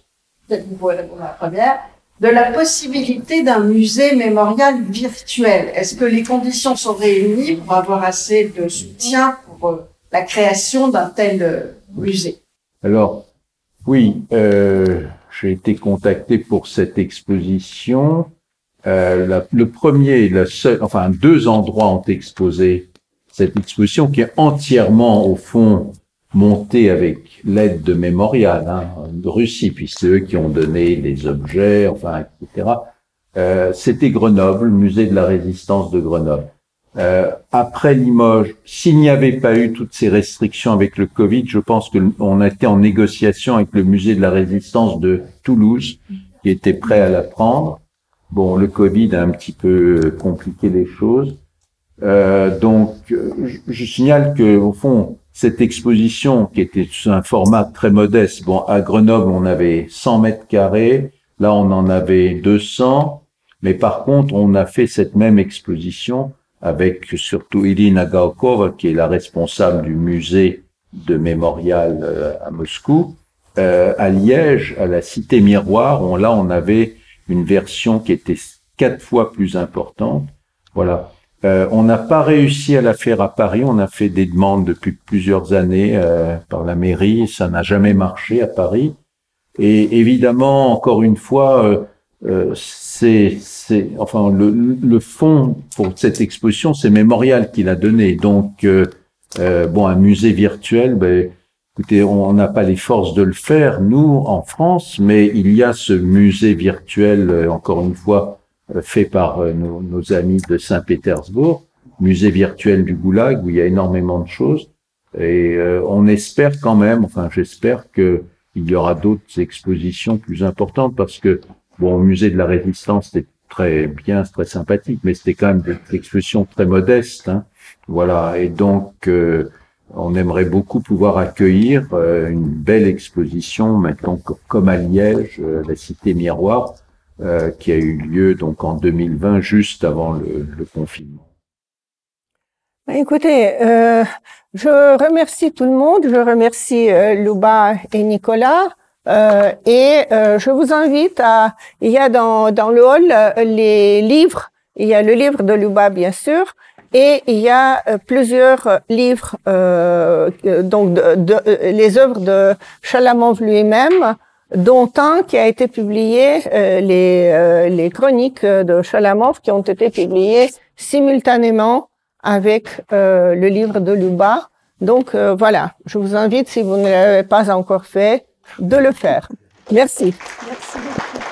peut-être pour la première, de la possibilité d'un musée mémorial virtuel? Est-ce que les conditions sont réunies pour avoir assez de soutien pour la création d'un tel musée? Alors, oui, j'ai été contacté pour cette exposition. Le premier et le seul, enfin, 2 endroits ont exposé cette exposition qui est entièrement, au fond, montée avec l'aide de Mémorial, de Russie, puis c'est eux qui ont donné les objets, enfin, etc. C'était Grenoble, le musée de la Résistance de Grenoble. Après Limoges, s'il n'y avait pas eu toutes ces restrictions avec le Covid, je pense qu'on était en négociation avec le musée de la Résistance de Toulouse, qui était prêt à la prendre. Bon, le Covid a un petit peu compliqué les choses. Donc, je signale que, au fond, cette exposition, qui était sous un format très modeste, bon, à Grenoble, on avait 100 mètres carrés, là, on en avait 200, mais par contre, on a fait cette même exposition avec surtout Irina Gaukova, qui est la responsable du musée de Mémorial à Moscou, à Liège, à la Cité Miroir, là, on avait une version qui était 4 fois plus importante. Voilà. On n'a pas réussi à la faire à Paris. On a fait des demandes depuis plusieurs années par la mairie. Ça n'a jamais marché à Paris. Et évidemment, encore une fois, enfin le fond pour cette exposition, c'est Mémorial qui l'a donné. Donc, bon, un musée virtuel, ben, écoutez, on n'a pas les forces de le faire, nous, en France, mais il y a ce musée virtuel, encore une fois, fait par nos amis de Saint-Pétersbourg, musée virtuel du Goulag, où il y a énormément de choses. Et on espère quand même, enfin j'espère qu'il y aura d'autres expositions plus importantes, parce que, bon, au musée de la Résistance, c'était très bien, c'est très sympathique, mais c'était quand même des expositions très modestes. Voilà, et donc on aimerait beaucoup pouvoir accueillir une belle exposition, maintenant comme à Liège, la Cité Miroir, qui a eu lieu donc en 2020, juste avant le confinement. Écoutez, je remercie tout le monde, je remercie Luba et Nicolas, et je vous invite il y a dans le hall les livres, il y a le livre de Luba bien sûr, et il y a plusieurs livres, donc les œuvres de Chalamov lui-même, dont un qui a été publié, les chroniques de Chalamov qui ont été publiées simultanément avec le livre de Luba. Donc voilà, je vous invite, si vous ne l'avez pas encore fait, de le faire. Merci. Merci beaucoup.